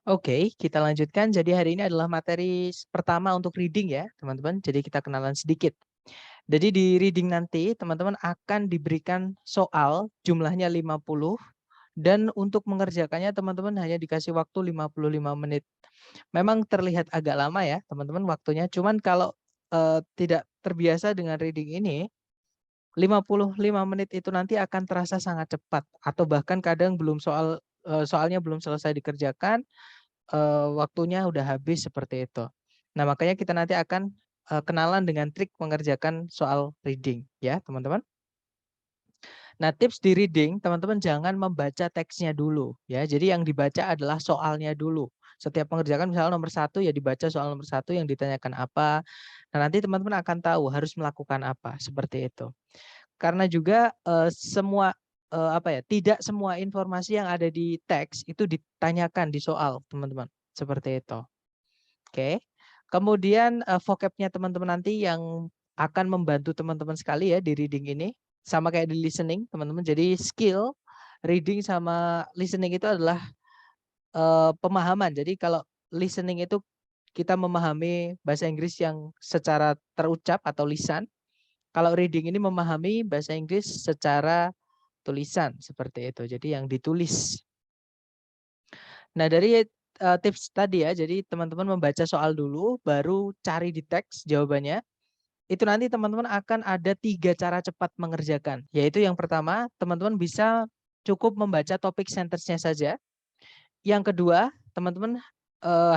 Oke, kita lanjutkan. Jadi hari ini adalah materi pertama untuk reading ya, teman-teman. Jadi kita kenalan sedikit. Jadi di reading nanti teman-teman akan diberikan soal jumlahnya 50 dan untuk mengerjakannya teman-teman hanya dikasih waktu 55 menit. Memang terlihat agak lama ya, teman-teman waktunya. Cuman kalau tidak terbiasa dengan reading ini, 55 menit itu nanti akan terasa sangat cepat atau bahkan kadang soalnya belum selesai dikerjakan, waktunya udah habis seperti itu. Nah, makanya kita nanti akan, kenalan dengan trik mengerjakan soal reading ya, teman-teman. Nah, tips di reading, teman-teman jangan membaca teksnya dulu ya. Jadi yang dibaca adalah soalnya dulu. Setiap mengerjakan misalnya nomor satu ya dibaca soal nomor satu yang ditanyakan apa. Nah, nanti teman-teman akan tahu harus melakukan apa, seperti itu. Karena juga, tidak semua informasi yang ada di teks itu ditanyakan di soal, teman-teman, seperti itu. Oke. Kemudian, vocab-nya teman-teman nanti yang akan membantu teman-teman sekali ya di reading ini, sama kayak di listening, teman-teman. Jadi skill reading sama listening itu adalah, pemahaman. Jadi kalau listening itu kita memahami bahasa Inggris yang secara terucap atau lisan, kalau reading ini memahami bahasa Inggris secara tulisan, seperti itu. Jadi yang ditulis. Nah dari, tips tadi ya, jadi teman-teman membaca soal dulu, baru cari di teks jawabannya. Itu nanti teman-teman akan ada 3 cara cepat mengerjakan. Yaitu yang pertama, teman-teman bisa cukup membaca topik sentence-nya saja. Yang kedua, teman-teman,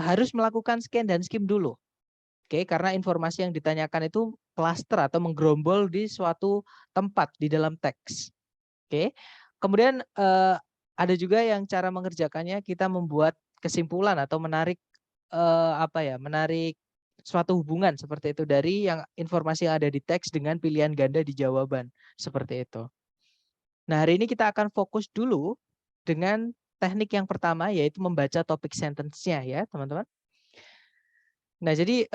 harus melakukan scan dan skim dulu. Oke, karena informasi yang ditanyakan itu klaster atau menggerombol di suatu tempat di dalam teks. Oke. Kemudian, ada juga yang cara mengerjakannya kita membuat kesimpulan atau menarik suatu hubungan seperti itu dari yang informasi yang ada di teks dengan pilihan ganda di jawaban, seperti itu. Nah, hari ini kita akan fokus dulu dengan teknik yang pertama yaitu membaca topik sentence-nya ya, teman-teman. Nah, jadi,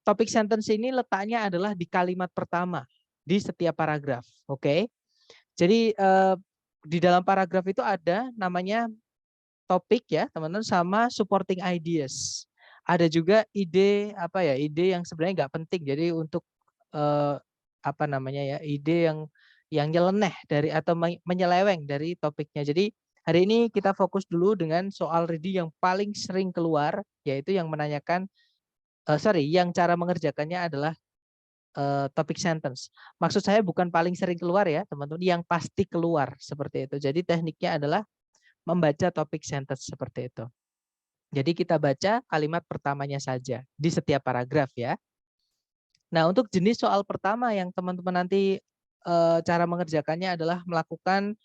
topik sentence ini letaknya adalah di kalimat pertama di setiap paragraf, oke? Jadi, di dalam paragraf itu ada namanya topik ya teman-teman sama supporting ideas. Ada juga ide yang sebenarnya nggak penting. Jadi untuk, eee, ide yang nyeleneh dari atau menyeleweng dari topiknya. Jadi hari ini kita fokus dulu dengan soal reading yang paling sering keluar, yaitu yang menanyakan yang cara mengerjakannya adalah topik sentence. Maksud saya bukan paling sering keluar ya teman-teman, yang pasti keluar seperti itu. Jadi tekniknya adalah membaca topik sentence seperti itu. Jadi kita baca kalimat pertamanya saja di setiap paragraf ya. Nah untuk jenis soal pertama yang teman-teman nanti cara mengerjakannya adalah melakukan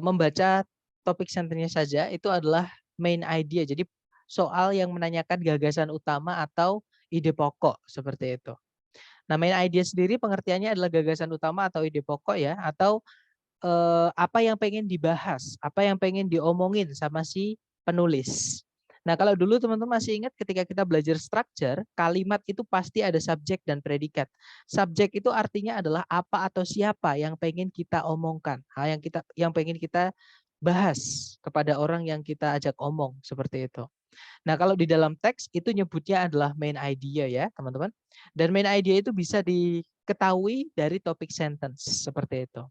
membaca topik sentence-nya saja itu adalah main idea. Jadi soal yang menanyakan gagasan utama atau ide pokok seperti itu. Nah, main idea sendiri pengertiannya adalah gagasan utama atau ide pokok ya, atau apa yang pengen dibahas, apa yang pengen diomongin sama si penulis. Nah, kalau dulu teman-teman masih ingat ketika kita belajar structure, kalimat itu pasti ada subjek dan predikat. Subjek itu artinya adalah apa atau siapa yang pengen kita omongkan, hal yang pengen kita bahas kepada orang yang kita ajak omong, seperti itu. Nah, kalau di dalam teks itu nyebutnya adalah main idea ya, teman-teman. Dan main idea itu bisa diketahui dari topik sentence, seperti itu.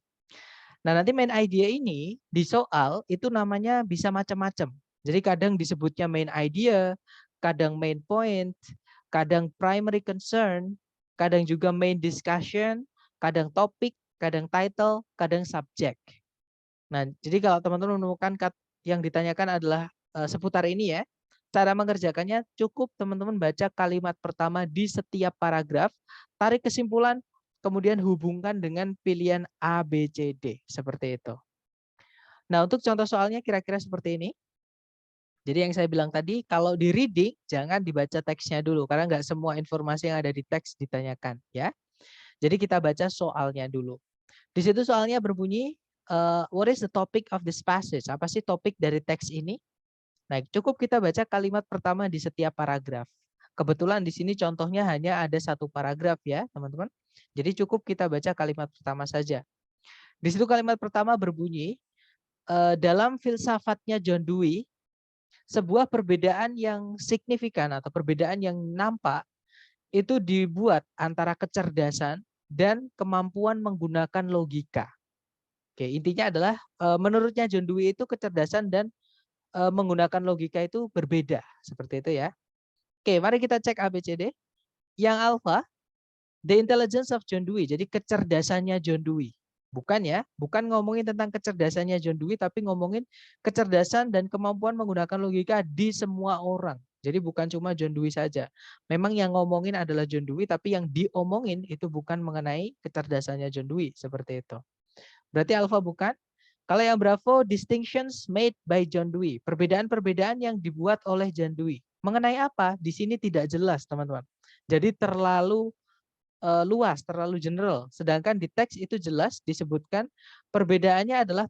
Nah, nanti main idea ini di soal itu namanya bisa macam-macam. Jadi kadang disebutnya main idea, kadang main point, kadang primary concern, kadang juga main discussion, kadang topik, kadang title, kadang subject. Nah, jadi kalau teman-teman menemukan yang ditanyakan adalah seputar ini ya, cara mengerjakannya cukup teman-teman baca kalimat pertama di setiap paragraf, tarik kesimpulan, kemudian hubungkan dengan pilihan A, B, C, D, seperti itu. Nah, untuk contoh soalnya kira-kira seperti ini. Jadi yang saya bilang tadi, kalau di reading jangan dibaca teksnya dulu, karena nggak semua informasi yang ada di teks ditanyakan, ya. Jadi kita baca soalnya dulu. Di situ soalnya berbunyi, what is the topic of this passage? Apa sih topik dari teks ini? Nah, cukup kita baca kalimat pertama di setiap paragraf. Kebetulan di sini contohnya hanya ada satu paragraf ya, teman-teman. Jadi cukup kita baca kalimat pertama saja. Di situ kalimat pertama berbunyi, dalam filsafatnya John Dewey, sebuah perbedaan yang signifikan atau perbedaan yang nampak itu dibuat antara kecerdasan dan kemampuan menggunakan logika. Oke, intinya adalah menurutnya John Dewey itu kecerdasan dan menggunakan logika itu berbeda, seperti itu ya. Oke, mari kita cek ABCD. Yang alpha, the intelligence of John Dewey, jadi kecerdasannya John Dewey. Bukan ya, bukan ngomongin tentang kecerdasannya John Dewey, tapi ngomongin kecerdasan dan kemampuan menggunakan logika di semua orang. Jadi bukan cuma John Dewey saja. Memang yang ngomongin adalah John Dewey, tapi yang diomongin itu bukan mengenai kecerdasannya John Dewey, seperti itu. Berarti alpha bukan. Kalau yang bravo, distinctions made by John Dewey. Perbedaan-perbedaan yang dibuat oleh John Dewey. Mengenai apa? Di sini tidak jelas, teman-teman. Jadi terlalu luas, terlalu general. Sedangkan di teks itu jelas disebutkan perbedaannya adalah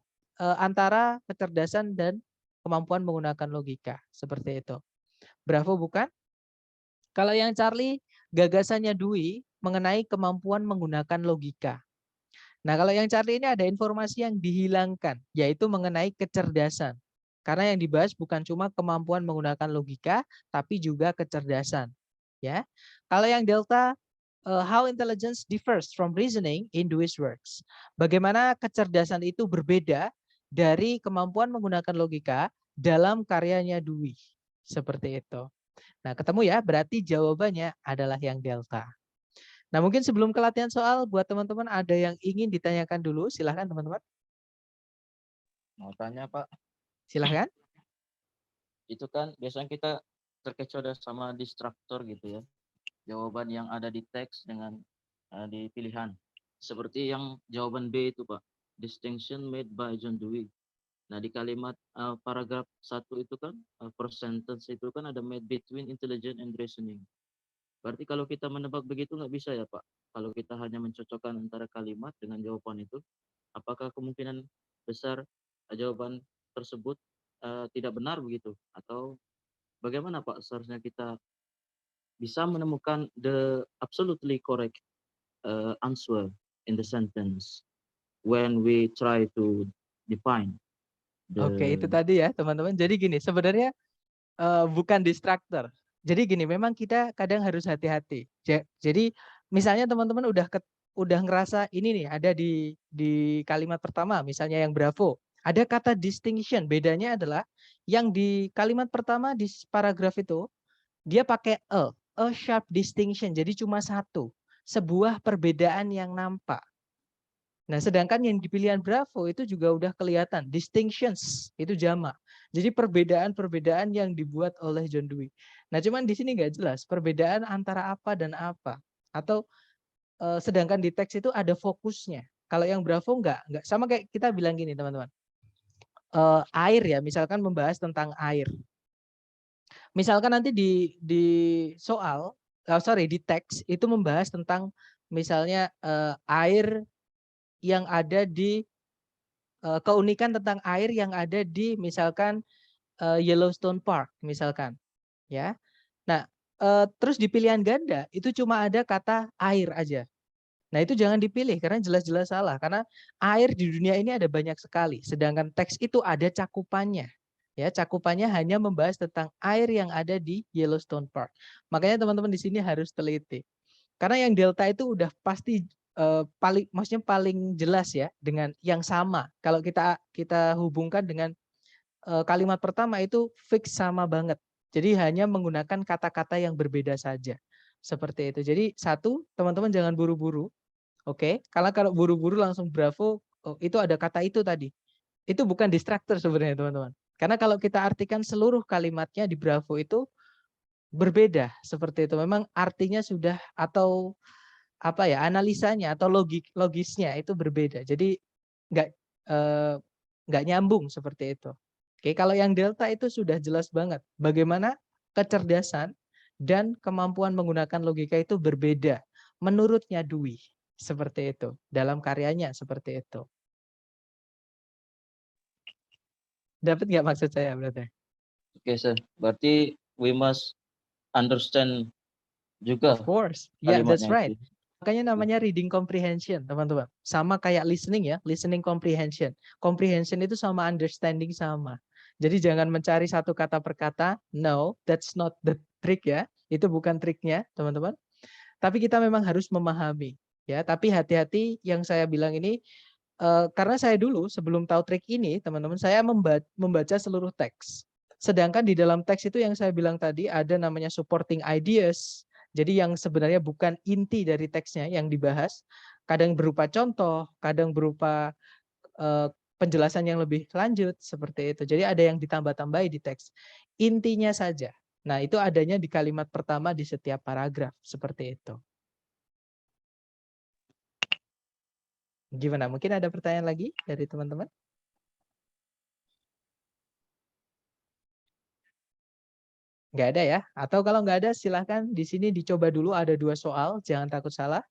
antara kecerdasan dan kemampuan menggunakan logika. Seperti itu. Bravo bukan? Kalau yang Charlie, gagasannya Dewey mengenai kemampuan menggunakan logika. Nah, kalau yang Charlie ini ada informasi yang dihilangkan, yaitu mengenai kecerdasan. Karena yang dibahas bukan cuma kemampuan menggunakan logika, tapi juga kecerdasan. Ya, kalau yang Delta, how intelligence differs from reasoning in Dewey's works. Bagaimana kecerdasan itu berbeda dari kemampuan menggunakan logika dalam karyanya Dewey. Seperti itu. Nah, ketemu ya, berarti jawabannya adalah yang Delta. Nah, mungkin sebelum ke latihan soal, buat teman-teman ada yang ingin ditanyakan dulu, silahkan teman-teman. Mau tanya Pak, Silahkan. itu kan biasanya kita terkecoh sama distraktor gitu ya. Jawaban yang ada di teks dengan di pilihan. Seperti yang jawaban B itu Pak, distinction made by John Dewey. Nah di kalimat paragraf 1 itu kan, first sentence itu kan ada made between intelligent and reasoning. Berarti kalau kita menebak begitu nggak bisa ya Pak? Kalau kita hanya mencocokkan antara kalimat dengan jawaban itu, apakah kemungkinan besar jawaban tersebut tidak benar begitu? Atau bagaimana Pak seharusnya kita bisa menemukan the absolutely correct answer in the sentence when we try to define Oke, the. itu tadi ya teman-teman. Jadi gini, sebenarnya bukan distraktor. Jadi gini, memang kita kadang harus hati-hati. Jadi misalnya teman-teman udah ngerasa ini nih ada di kalimat pertama, misalnya yang bravo. Ada kata distinction. Bedanya adalah yang di kalimat pertama di paragraf itu dia pakai a sharp distinction. Jadi cuma satu, sebuah perbedaan yang nampak. Nah, sedangkan yang di pilihan Bravo itu juga udah kelihatan distinctions itu jamak. Jadi perbedaan-perbedaan yang dibuat oleh John Dewey. Nah, cuman di sini nggak jelas perbedaan antara apa dan apa. Atau sedangkan di teks itu ada fokusnya. Kalau yang Bravo nggak sama kayak kita bilang gini teman-teman. Air ya, misalkan membahas tentang air. Misalkan nanti di soal, di teks itu membahas tentang misalnya air yang ada di keunikan tentang air yang ada di misalkan Yellowstone Park misalkan ya. Nah, terus di pilihan ganda itu cuma ada kata air aja. Nah, itu jangan dipilih karena jelas-jelas salah karena air di dunia ini ada banyak sekali sedangkan teks itu ada cakupannya. Ya, cakupannya hanya membahas tentang air yang ada di Yellowstone Park. Makanya teman-teman di sini harus teliti. Karena yang delta itu udah pasti maksudnya paling jelas ya dengan yang sama. Kalau kita hubungkan dengan kalimat pertama itu fix sama banget. Jadi hanya menggunakan kata-kata yang berbeda saja. Seperti itu. Jadi satu, teman-teman jangan buru-buru. Oke, kalau buru-buru langsung bravo, itu ada kata itu tadi. Itu bukan distraktor sebenarnya teman-teman. Karena kalau kita artikan seluruh kalimatnya di bravo itu berbeda seperti itu. Memang artinya sudah atau apa ya analisanya atau logisnya itu berbeda. Jadi nggak nggak nyambung seperti itu. Oke, kalau yang delta itu sudah jelas banget bagaimana kecerdasan dan kemampuan menggunakan logika itu berbeda menurutnya Dewey seperti itu dalam karyanya seperti itu. Dapat nggak maksud saya berarti? Oke, sir. Berarti we must understand juga Of course, yeah, that's kalimatnya right. itu. Makanya namanya reading comprehension, teman-teman. Sama kayak listening ya, listening comprehension. Comprehension itu sama understanding sama. Jadi jangan mencari satu kata per kata. No, that's not the trick ya. Itu bukan triknya, teman-teman. Tapi kita memang harus memahami ya. Tapi hati-hati yang saya bilang ini karena saya dulu sebelum tahu trik ini, teman-teman, saya membaca seluruh teks. Sedangkan di dalam teks itu yang saya bilang tadi ada namanya supporting ideas. Jadi yang sebenarnya bukan inti dari teksnya yang dibahas, kadang berupa contoh, kadang berupa penjelasan yang lebih lanjut seperti itu. Jadi ada yang ditambah-tambahi di teks. Intinya saja. Nah, itu adanya di kalimat pertama di setiap paragraf seperti itu. Gimana? Mungkin ada pertanyaan lagi dari teman-teman? Nggak ada ya? Atau kalau nggak ada silahkan di sini dicoba dulu, ada 2 soal, jangan takut salah.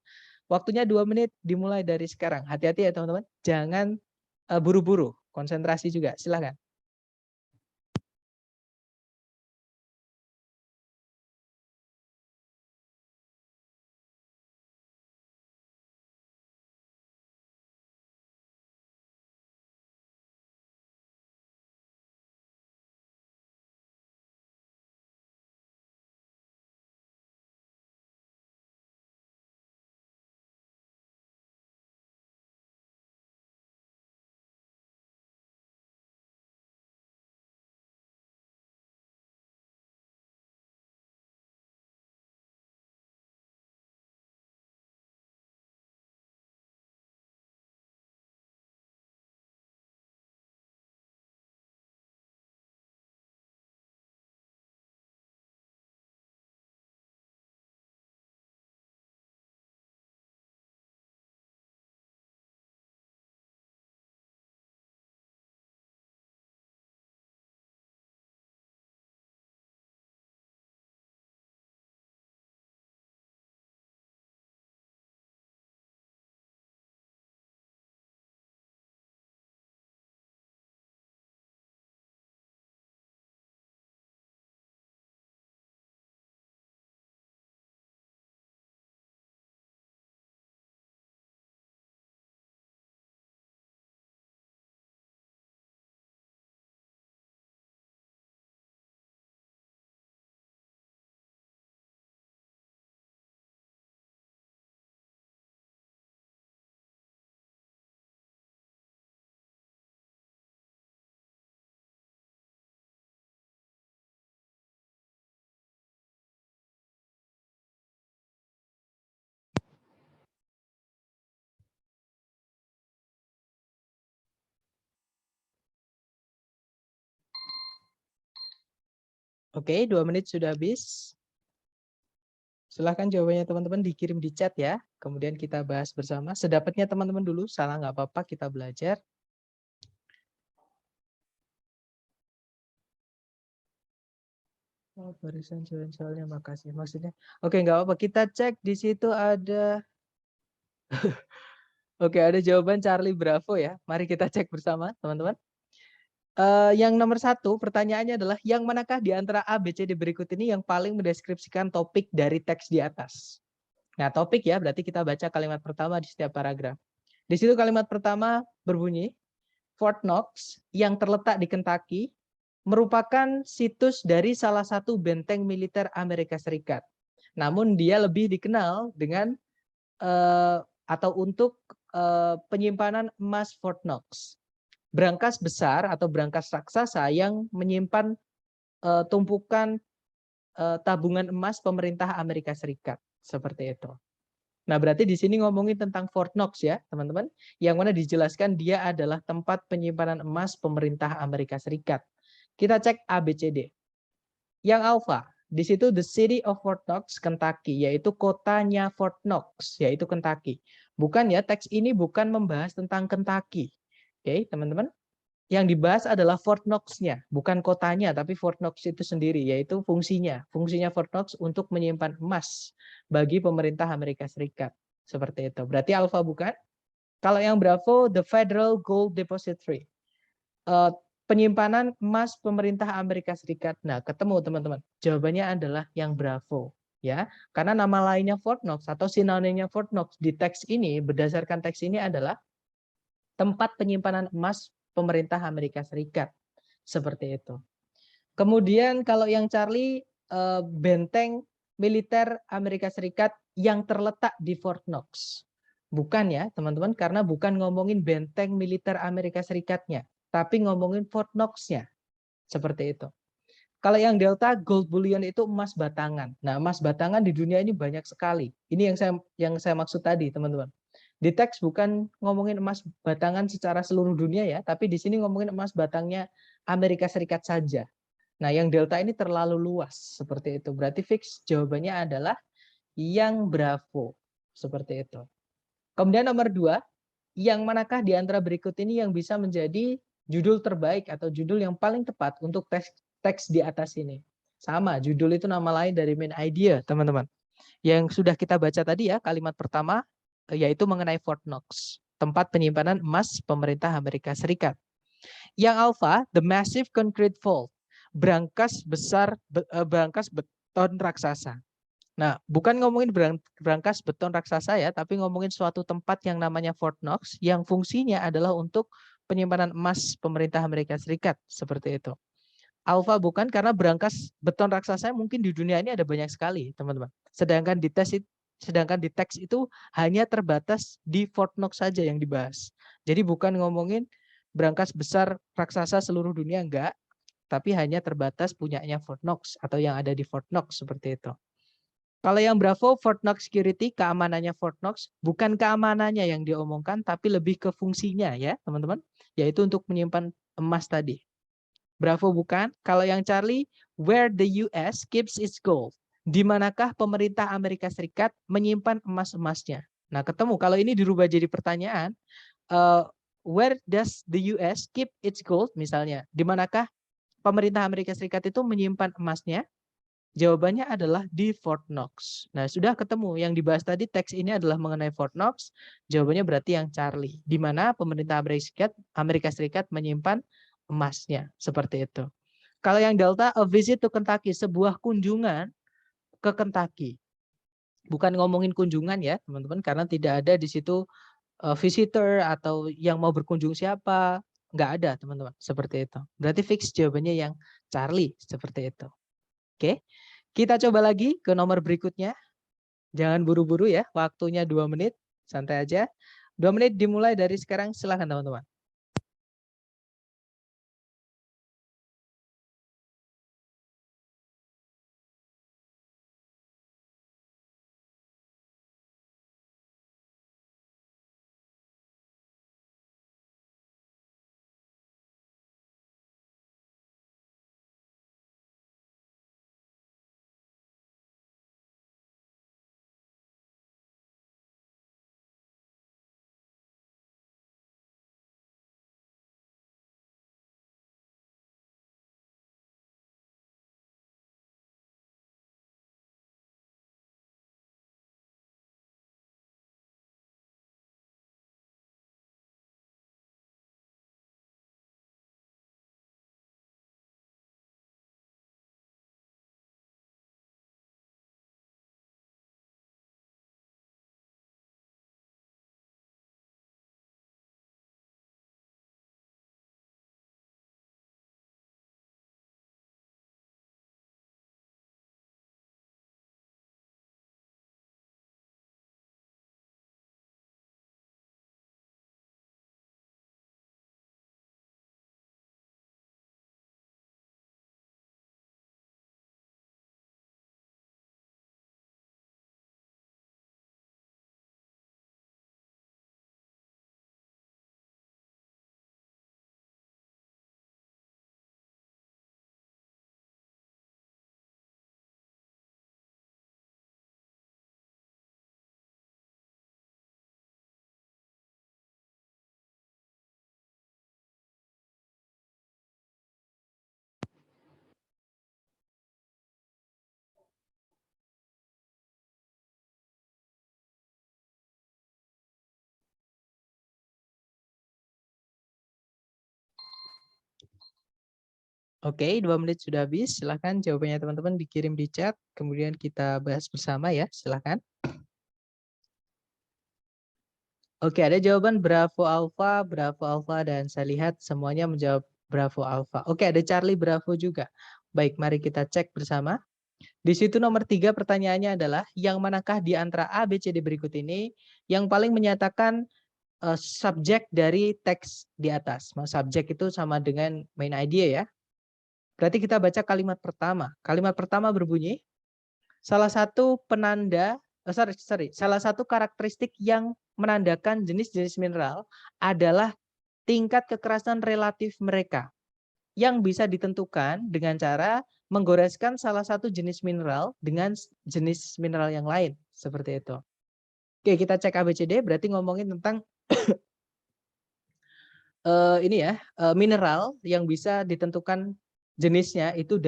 Waktunya 2 menit dimulai dari sekarang. Hati-hati ya teman-teman, jangan buru-buru, konsentrasi juga, silahkan. Oke, 2 menit sudah habis. Silahkan jawabannya teman-teman dikirim di chat ya. Kemudian kita bahas bersama. Sedapatnya teman-teman dulu, salah nggak apa-apa, kita belajar. Oh, barisan soalnya makasih. Maksudnya, oke nggak apa-apa. Kita cek di situ ada. Oke, ada jawaban Charlie Bravo ya. Mari kita cek bersama, teman-teman. Yang nomor 1, pertanyaannya adalah yang manakah di antara A, B, C, D berikut ini yang paling mendeskripsikan topik dari teks di atas? Nah, topik ya, berarti kita baca kalimat pertama di setiap paragraf. Di situ kalimat pertama berbunyi, Fort Knox yang terletak di Kentucky merupakan situs dari salah satu benteng militer Amerika Serikat. Namun dia lebih dikenal dengan atau untuk penyimpanan emas Fort Knox. Brankas besar atau brankas raksasa yang menyimpan tumpukan tabungan emas pemerintah Amerika Serikat. Seperti itu. Nah, berarti di sini ngomongin tentang Fort Knox ya, teman-teman. Yang mana dijelaskan dia adalah tempat penyimpanan emas pemerintah Amerika Serikat. Kita cek A, B, C, D. Yang alpha, di situ the city of Fort Knox, Kentucky, yaitu kotanya Fort Knox, yaitu Kentucky. Bukan ya, teks ini bukan membahas tentang Kentucky. Oke, teman-teman. Yang dibahas adalah Fort Knox-nya, bukan kotanya, tapi Fort Knox itu sendiri, yaitu fungsinya. Fungsinya Fort Knox untuk menyimpan emas bagi pemerintah Amerika Serikat. Seperti itu. Berarti alpha bukan? Kalau yang Bravo, the Federal Gold Depository. Penyimpanan emas pemerintah Amerika Serikat. Nah, ketemu teman-teman. Jawabannya adalah yang Bravo. ya. Karena nama lainnya Fort Knox atau sinonimnya Fort Knox di teks ini, berdasarkan teks ini adalah tempat penyimpanan emas pemerintah Amerika Serikat. Seperti itu. Kemudian kalau yang Charlie, benteng militer Amerika Serikat yang terletak di Fort Knox. Bukan ya teman-teman, karena bukan ngomongin benteng militer Amerika Serikatnya, tapi ngomongin Fort Knox-nya. Seperti itu. Kalau yang Delta, gold bullion itu emas batangan. Nah, emas batangan di dunia ini banyak sekali. Ini yang saya maksud tadi, teman-teman. Di teks bukan ngomongin emas batangan secara seluruh dunia ya, tapi di sini ngomongin emas batangnya Amerika Serikat saja. Nah, yang delta ini terlalu luas seperti itu. Berarti fix jawabannya adalah yang Bravo. Seperti itu. Kemudian nomor 2, yang manakah di antara berikut ini yang bisa menjadi judul terbaik atau judul yang paling tepat untuk teks di atas ini? Sama, judul itu nama lain dari main idea, teman-teman. Yang sudah kita baca tadi ya, kalimat pertama, yaitu mengenai Fort Knox, tempat penyimpanan emas pemerintah Amerika Serikat. Yang alpha, the massive concrete vault, brankas beton raksasa. Nah, bukan ngomongin brankas beton raksasa ya, tapi ngomongin suatu tempat yang namanya Fort Knox, yang fungsinya adalah untuk penyimpanan emas pemerintah Amerika Serikat, seperti itu. Alpha bukan, karena brankas beton raksasa mungkin di dunia ini ada banyak sekali, teman-teman. Sedangkan di teks itu hanya terbatas di Fort Knox saja yang dibahas. Jadi bukan ngomongin brankas besar raksasa seluruh dunia, enggak, tapi hanya terbatas punyanya Fort Knox atau yang ada di Fort Knox, seperti itu. Kalau yang Bravo, Fort Knox Security, keamanannya Fort Knox, bukan keamanannya yang diomongkan, tapi lebih ke fungsinya ya teman-teman, yaitu untuk menyimpan emas tadi. Bravo bukan. Kalau yang Charlie, where the US keeps its gold, di manakah pemerintah Amerika Serikat menyimpan emas-emasnya. Nah ketemu, kalau ini dirubah jadi pertanyaan, where does the US keep its gold, misalnya, di manakah pemerintah Amerika Serikat itu menyimpan emasnya? Jawabannya adalah di Fort Knox. Nah, sudah ketemu. Yang dibahas tadi teks ini adalah mengenai Fort Knox. Jawabannya berarti yang Charlie. Di mana pemerintah Amerika Serikat menyimpan emasnya. Seperti itu. Kalau yang Delta, a visit to Kentucky. Sebuah kunjungan ke Kentucky. Bukan ngomongin kunjungan ya, teman-teman. Karena tidak ada di situ visitor atau yang mau berkunjung siapa. Nggak ada, teman-teman. Seperti itu. Berarti fix jawabannya yang Charlie. Seperti itu. Oke. Kita coba lagi ke nomor berikutnya. Jangan buru-buru ya, waktunya 2 menit, santai aja. 2 menit dimulai dari sekarang, silakan teman-teman. Oke, 2 menit sudah habis. Silahkan jawabannya teman-teman dikirim di chat, kemudian kita bahas bersama ya, silahkan. Oke, ada jawaban Bravo Alpha, dan saya lihat semuanya menjawab Bravo Alpha. Oke, ada Charlie Bravo juga. Baik, mari kita cek bersama. Di situ nomor 3 pertanyaannya adalah, yang manakah di antara A, B, C, D berikut ini yang paling menyatakan subjek dari teks di atas. Subjek itu sama dengan main idea ya. Berarti kita baca kalimat pertama. Kalimat pertama berbunyi, salah satu penanda, salah satu karakteristik yang menandakan jenis-jenis mineral adalah tingkat kekerasan relatif mereka yang bisa ditentukan dengan cara menggoreskan salah satu jenis mineral dengan jenis mineral yang lain. Seperti itu. Oke, kita cek ABCD, berarti ngomongin tentang ini ya, mineral yang bisa ditentukan jenisnya itu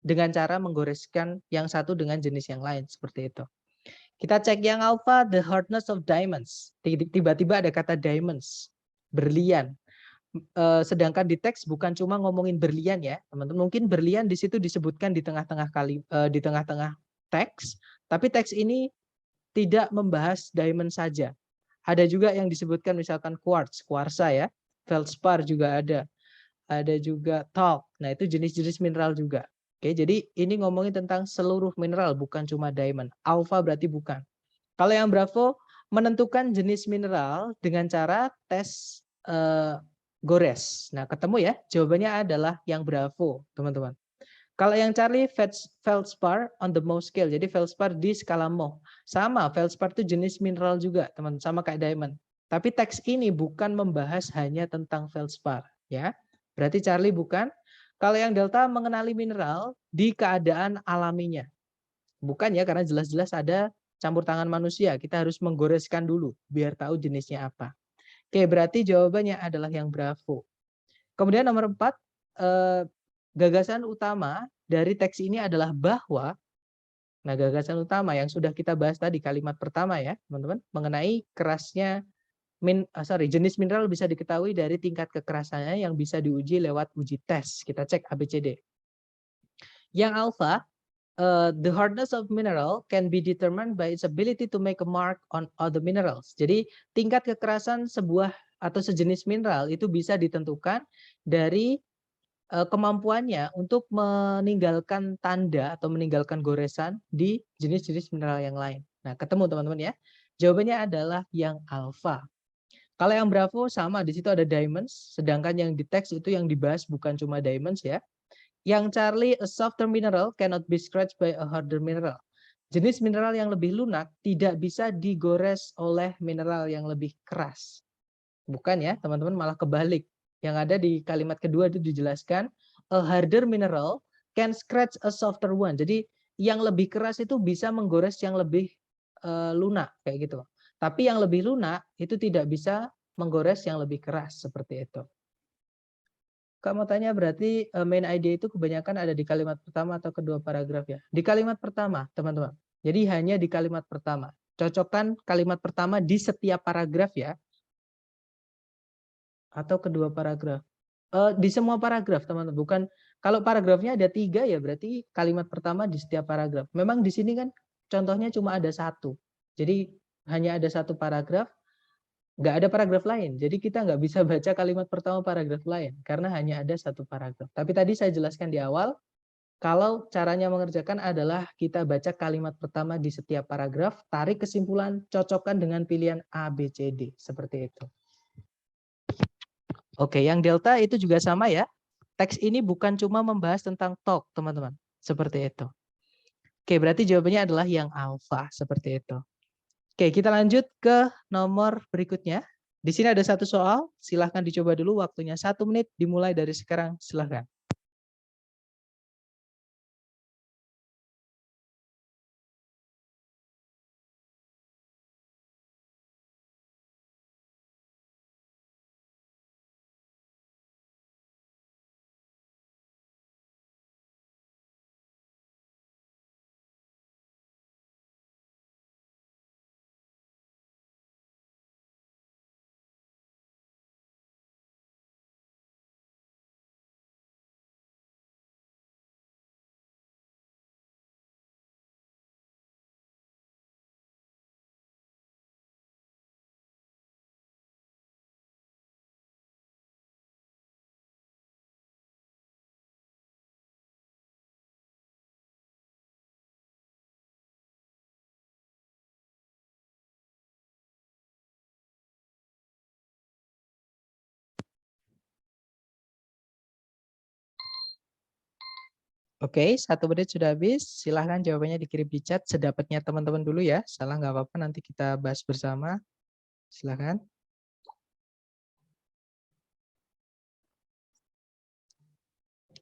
dengan cara menggoreskan yang satu dengan jenis yang lain, seperti itu. Kita cek yang alpha, the hardness of diamonds. Tiba-tiba ada kata diamonds, berlian. Sedangkan di teks bukan cuma ngomongin berlian ya, teman-teman. Mungkin berlian di situ disebutkan di tengah-tengah di tengah-tengah teks, tapi teks ini tidak membahas diamond saja. Ada juga yang disebutkan misalkan quartz, kuarsa ya, feldspar juga ada juga talc. Nah, itu jenis-jenis mineral juga. Oke, jadi ini ngomongin tentang seluruh mineral, bukan cuma diamond. Alpha berarti bukan. Kalau yang Bravo menentukan jenis mineral dengan cara tes gores. Nah, ketemu ya, jawabannya adalah yang Bravo, teman-teman. Kalau yang Charlie, feldspar on the Mohs scale. Jadi feldspar di skala Mohs. Sama, feldspar itu jenis mineral juga, teman, sama kayak diamond. Tapi teks ini bukan membahas hanya tentang feldspar, ya. Berarti Charlie bukan. Kalau yang Delta mengenali mineral di keadaan alaminya. Bukan ya, karena jelas-jelas ada campur tangan manusia. Kita harus menggoreskan dulu biar tahu jenisnya apa. Oke, berarti jawabannya adalah yang Bravo. Kemudian nomor 4, gagasan utama dari teks ini adalah bahwa, nah gagasan utama yang sudah kita bahas tadi kalimat pertama ya teman-teman, mengenai kerasnya jenis mineral bisa diketahui dari tingkat kekerasannya yang bisa diuji lewat uji tes. Kita cek ABCD. Yang alpha, the hardness of mineral can be determined by its ability to make a mark on other minerals. Jadi tingkat kekerasan sebuah atau sejenis mineral itu bisa ditentukan dari kemampuannya untuk meninggalkan tanda atau meninggalkan goresan di jenis-jenis mineral yang lain. Nah, ketemu teman-teman ya. Jawabannya adalah yang alpha. Kalau yang Bravo sama, di situ ada diamonds, sedangkan yang di teks itu yang dibahas bukan cuma diamonds ya. Yang Charlie, a softer mineral cannot be scratched by a harder mineral. Jenis mineral yang lebih lunak tidak bisa digores oleh mineral yang lebih keras. Bukan ya, teman-teman, malah kebalik. Yang ada di kalimat kedua itu dijelaskan, a harder mineral can scratch a softer one. Jadi yang lebih keras itu bisa menggores yang lebih lunak kayak gitu. Tapi yang lebih lunak itu tidak bisa menggores yang lebih keras seperti itu. Kak mau tanya, berarti main idea itu kebanyakan ada di kalimat pertama atau kedua paragraf ya? Di kalimat pertama, teman-teman. Jadi hanya di kalimat pertama. Cocokkan kalimat pertama di setiap paragraf ya. Atau kedua paragraf. Di semua paragraf, teman-teman. Bukan, kalau paragrafnya ada 3 ya berarti kalimat pertama di setiap paragraf. Memang di sini kan contohnya cuma ada 1. Jadi hanya ada 1 paragraf, nggak ada paragraf lain. Jadi kita nggak bisa baca kalimat pertama paragraf lain karena hanya ada 1 paragraf. Tapi tadi saya jelaskan di awal, kalau caranya mengerjakan adalah kita baca kalimat pertama di setiap paragraf, tarik kesimpulan, cocokkan dengan pilihan A, B, C, D. Seperti itu. Oke, yang delta itu juga sama ya. Teks ini bukan cuma membahas tentang talk, teman-teman. Seperti itu. Oke, berarti jawabannya adalah yang alpha. Seperti itu. Oke, kita lanjut ke nomor berikutnya. Di sini ada 1 soal. Silahkan dicoba dulu. Waktunya 1 menit. Dimulai dari sekarang. Silahkan. Oke, 1 menit sudah habis. Silahkan jawabannya dikirim di chat sedapatnya teman-teman dulu ya. Salah nggak apa-apa, nanti kita bahas bersama. Silahkan.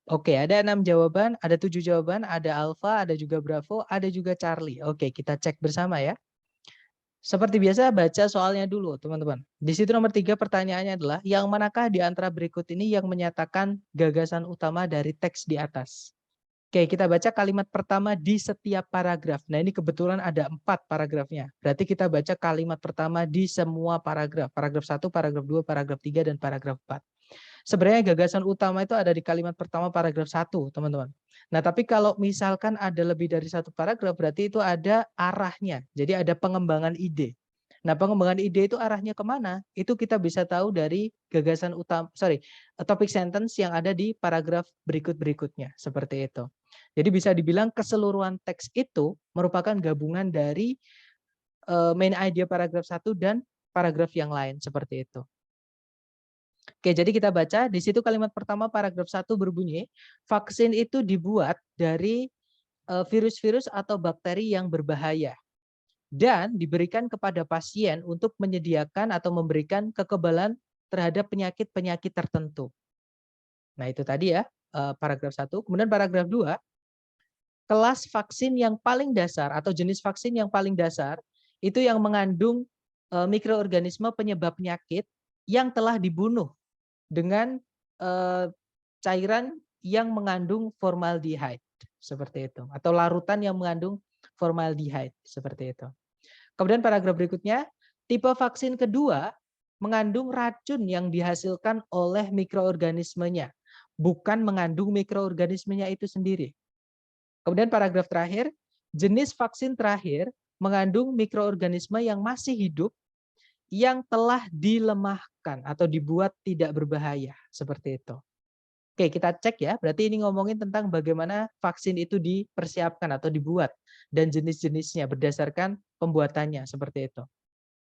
Oke, ada 6 jawaban, ada 7 jawaban, ada Alpha, ada juga Bravo, ada juga Charlie. Oke, kita cek bersama ya. Seperti biasa, baca soalnya dulu, teman-teman. Di situ nomor 3 pertanyaannya adalah, yang manakah di antara berikut ini yang menyatakan gagasan utama dari teks di atas? Oke, kita baca kalimat pertama di setiap paragraf. Nah, ini kebetulan ada 4 paragrafnya. Berarti kita baca kalimat pertama di semua paragraf. Paragraf 1, paragraf 2, paragraf 3, dan paragraf 4. Sebenarnya gagasan utama itu ada di kalimat pertama paragraf 1, teman-teman. Nah, tapi kalau misalkan ada lebih dari 1 paragraf, berarti itu ada arahnya. Jadi ada pengembangan ide. Nah, pengembangan ide itu arahnya kemana? Itu kita bisa tahu dari gagasan utama, topik sentence yang ada di paragraf berikut-berikutnya. Seperti itu. Jadi bisa dibilang keseluruhan teks itu merupakan gabungan dari main idea paragraf 1 dan paragraf yang lain. Seperti itu. Oke, jadi kita baca di situ kalimat pertama paragraf 1 berbunyi, vaksin itu dibuat dari virus-virus atau bakteri yang berbahaya dan diberikan kepada pasien untuk menyediakan atau memberikan kekebalan terhadap penyakit-penyakit tertentu. Nah, itu tadi ya paragraf 1. Kemudian paragraf 2, kelas vaksin yang paling dasar atau jenis vaksin yang paling dasar itu yang mengandung mikroorganisme penyebab penyakit yang telah dibunuh dengan cairan yang mengandung formaldehyde seperti itu, atau larutan yang mengandung formaldehyde seperti itu. Kemudian paragraf berikutnya, tipe vaksin kedua mengandung racun yang dihasilkan oleh mikroorganismenya, bukan mengandung mikroorganismenya itu sendiri. Kemudian paragraf terakhir, jenis vaksin terakhir mengandung mikroorganisme yang masih hidup yang telah dilemahkan atau dibuat tidak berbahaya seperti itu. Oke, kita cek ya. Berarti ini ngomongin tentang bagaimana vaksin itu dipersiapkan atau dibuat dan jenis-jenisnya berdasarkan pembuatannya seperti itu.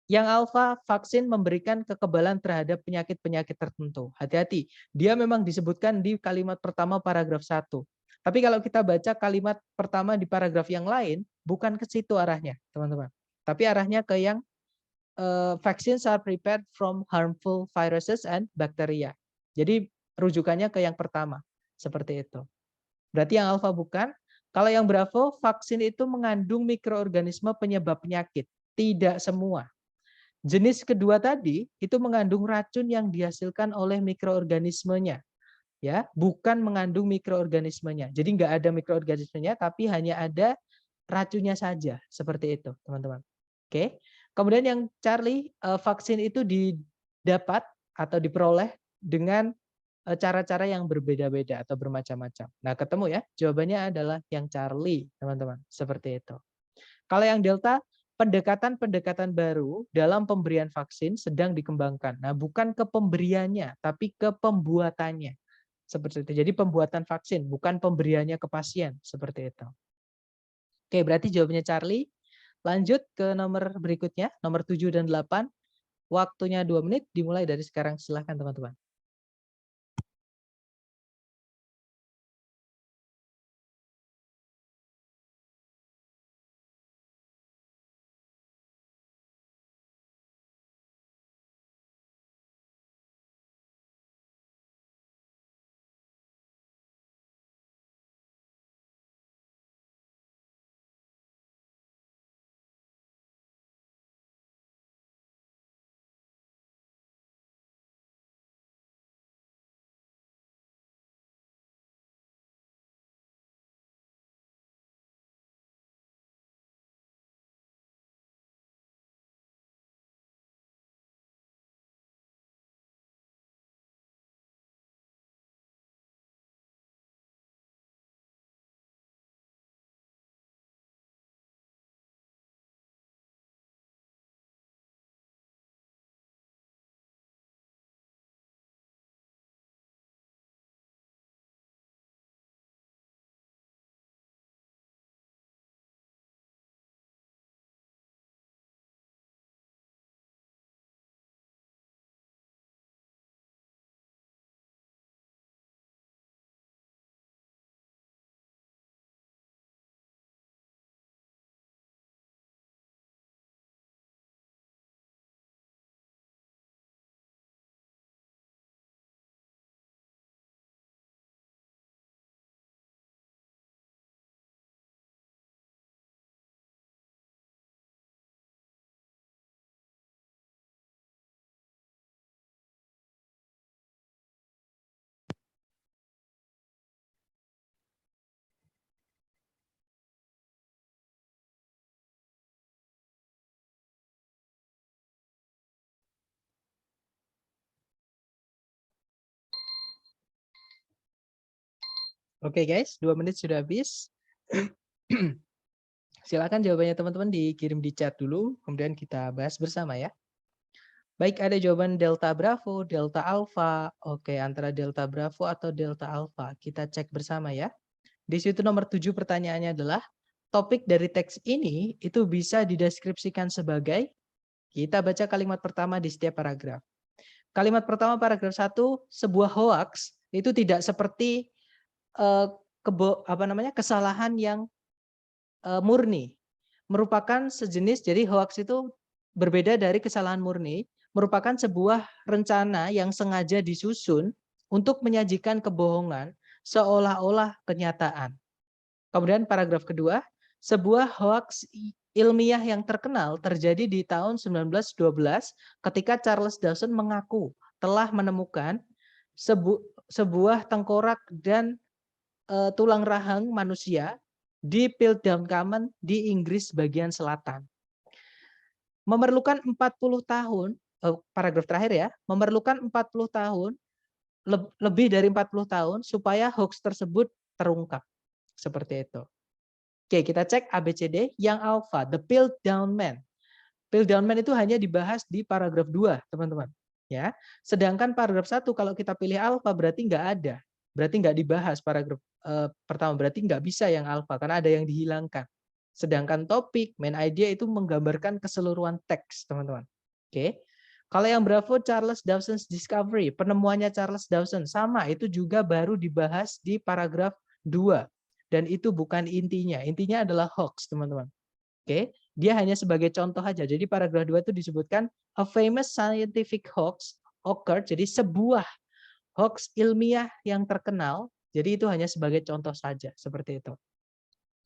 Yang alfa, vaksin memberikan kekebalan terhadap penyakit-penyakit tertentu. Hati-hati, dia memang disebutkan di kalimat pertama paragraf 1. Tapi kalau kita baca kalimat pertama di paragraf yang lain, bukan ke situ arahnya, teman-teman. Tapi arahnya ke yang vaccines are prepared from harmful viruses and bacteria. Jadi rujukannya ke yang pertama, seperti itu. Berarti yang alfa bukan. Kalau yang bravo, vaksin itu mengandung mikroorganisme penyebab penyakit. Tidak semua. Jenis kedua tadi itu mengandung racun yang dihasilkan oleh mikroorganismenya, ya, bukan mengandung mikroorganismenya. Jadi nggak ada mikroorganismenya, tapi hanya ada racunnya saja, seperti itu, teman-teman. Oke. Kemudian yang Charlie, vaksin itu didapat atau diperoleh dengan cara-cara yang berbeda-beda atau bermacam-macam. Nah, ketemu ya, jawabannya adalah yang Charlie, teman-teman. Seperti itu. Kalau yang Delta, pendekatan-pendekatan baru dalam pemberian vaksin sedang dikembangkan. Nah, bukan ke pemberiannya, tapi ke pembuatannya. Seperti itu. Jadi pembuatan vaksin, bukan pemberiannya ke pasien. Seperti itu. Oke, berarti jawabannya Charlie. Lanjut ke nomor berikutnya, nomor 7 dan 8. Waktunya 2 menit, dimulai dari sekarang. Silahkan teman-teman. Oke guys, 2 menit sudah habis. Silakan jawabannya teman-teman dikirim di chat dulu, kemudian kita bahas bersama ya. Baik, ada jawaban Delta Bravo, Delta Alpha. Oke, antara Delta Bravo atau Delta Alpha. Kita cek bersama ya. Di situ nomor 7 pertanyaannya adalah, topik dari teks ini itu bisa dideskripsikan sebagai, kita baca kalimat pertama di setiap paragraf. Kalimat pertama paragraf 1, sebuah hoax itu tidak seperti kesalahan yang murni. Merupakan sejenis, jadi hoax itu berbeda dari kesalahan murni, merupakan sebuah rencana yang sengaja disusun untuk menyajikan kebohongan seolah-olah kenyataan. Kemudian paragraf kedua, sebuah hoax ilmiah yang terkenal terjadi di tahun 1912 ketika Charles Dawson mengaku telah menemukan sebuah tengkorak dan tulang rahang manusia di Piltdown Common di Inggris bagian selatan. Memerlukan 40 tahun, paragraf terakhir ya, memerlukan 40 tahun, lebih dari 40 tahun supaya hoax tersebut terungkap. Seperti itu. Oke, kita cek ABCD. Yang alpha, the Piltdown Man. Piltdown Man itu hanya dibahas di paragraf 2, teman-teman. Ya, sedangkan paragraf 1 kalau kita pilih alpha berarti nggak ada. Berarti nggak dibahas paragraf pertama, berarti nggak bisa yang alpha karena ada yang dihilangkan. Sedangkan topik, main idea itu menggambarkan keseluruhan teks, teman-teman. Oke. Kalau yang Bravo, Charles Dawson's Discovery, penemuannya Charles Dawson, sama, itu juga baru dibahas di paragraf 2. Dan itu bukan intinya. Intinya adalah hoax, teman-teman. Oke, dia hanya sebagai contoh aja. Jadi paragraf 2 itu disebutkan a famous scientific hoax occurred. Jadi sebuah hoax ilmiah yang terkenal. Jadi itu hanya sebagai contoh saja, seperti itu.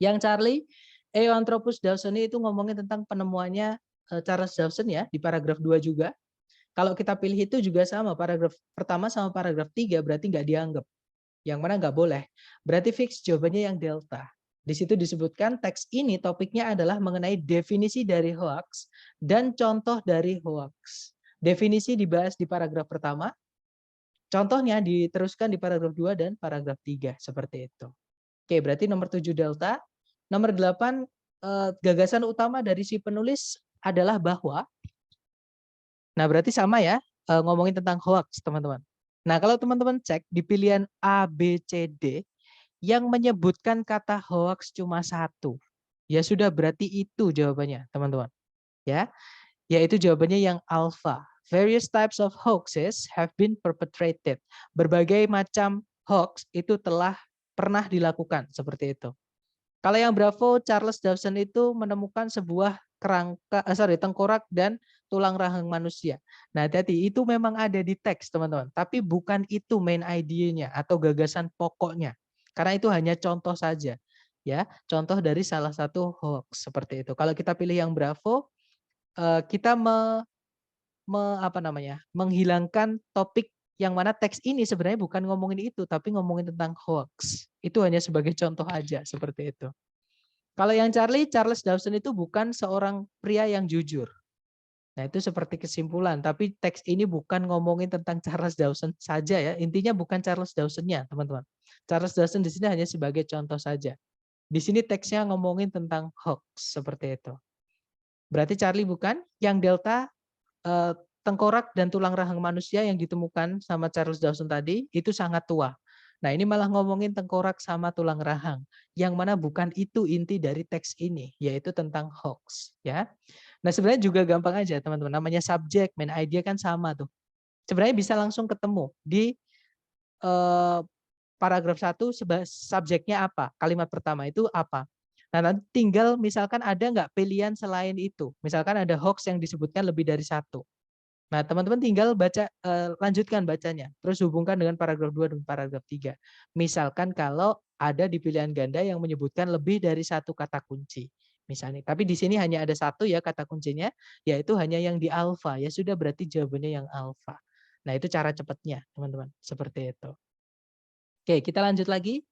Yang Charlie, Eoanthropus dawsoni itu ngomongin tentang penemuannya Charles Dawson ya, di paragraf 2 juga. Kalau kita pilih itu juga sama, paragraf pertama sama paragraf 3 berarti nggak dianggap. Yang mana nggak boleh. Berarti fix jawabannya yang delta. Di situ disebutkan teks ini topiknya adalah mengenai definisi dari hoax dan contoh dari hoax. Definisi dibahas di paragraf pertama, contohnya diteruskan di paragraf 2 dan paragraf 3. Seperti itu. Oke, berarti nomor 7 delta. Nomor 8, gagasan utama dari si penulis adalah bahwa, nah berarti sama ya, ngomongin tentang hoax, teman-teman. Nah, kalau teman-teman cek di pilihan A, B, C, D, yang menyebutkan kata hoax cuma satu. Ya sudah, berarti itu jawabannya, teman-teman. Ya, yaitu jawabannya yang alpha. Various types of hoaxes have been perpetrated. Berbagai macam hoax itu telah pernah dilakukan, seperti itu. Kalau yang Bravo, Charles Dawson itu menemukan sebuah tengkorak dan tulang rahang manusia. Nah, hati-hati, itu memang ada di teks, teman-teman. Tapi bukan itu main idenya atau gagasan pokoknya. Karena itu hanya contoh saja. Ya, contoh dari salah satu hoax seperti itu. Kalau kita pilih yang Bravo, kita menghilangkan topik yang mana teks ini sebenarnya bukan ngomongin itu, tapi ngomongin tentang hoax. Itu hanya sebagai contoh aja, seperti itu. Kalau yang Charles Dawson itu bukan seorang pria yang jujur. Nah, itu seperti kesimpulan. Tapi teks ini bukan ngomongin tentang Charles Dawson saja ya. Intinya bukan Charles Dawson-nya, teman-teman. Charles Dawson di sini hanya sebagai contoh saja. Di sini teksnya ngomongin tentang hoax, seperti itu. Berarti Charlie bukan. Yang Delta, tengkorak dan tulang rahang manusia yang ditemukan sama Charles Dawson tadi, itu sangat tua. Nah, ini malah ngomongin tengkorak sama tulang rahang, yang mana bukan itu inti dari teks ini, yaitu tentang hoax. Ya. Nah, sebenarnya juga gampang aja, teman-teman. Namanya subjek, main idea kan sama tuh. Sebenarnya bisa langsung ketemu di paragraf 1, subjeknya apa, kalimat pertama itu apa. Nah, nanti tinggal misalkan ada nggak pilihan selain itu. Misalkan ada hoax yang disebutkan lebih dari satu. Nah, teman-teman tinggal baca, lanjutkan bacanya. Terus hubungkan dengan paragraf 2 dan paragraf 3. Misalkan kalau ada di pilihan ganda yang menyebutkan lebih dari satu kata kunci. Misalnya, tapi di sini hanya ada satu ya kata kuncinya, yaitu hanya yang di alfa. Ya sudah, berarti jawabannya yang alfa. Nah, itu cara cepatnya, teman-teman. Seperti itu. Oke, kita lanjut lagi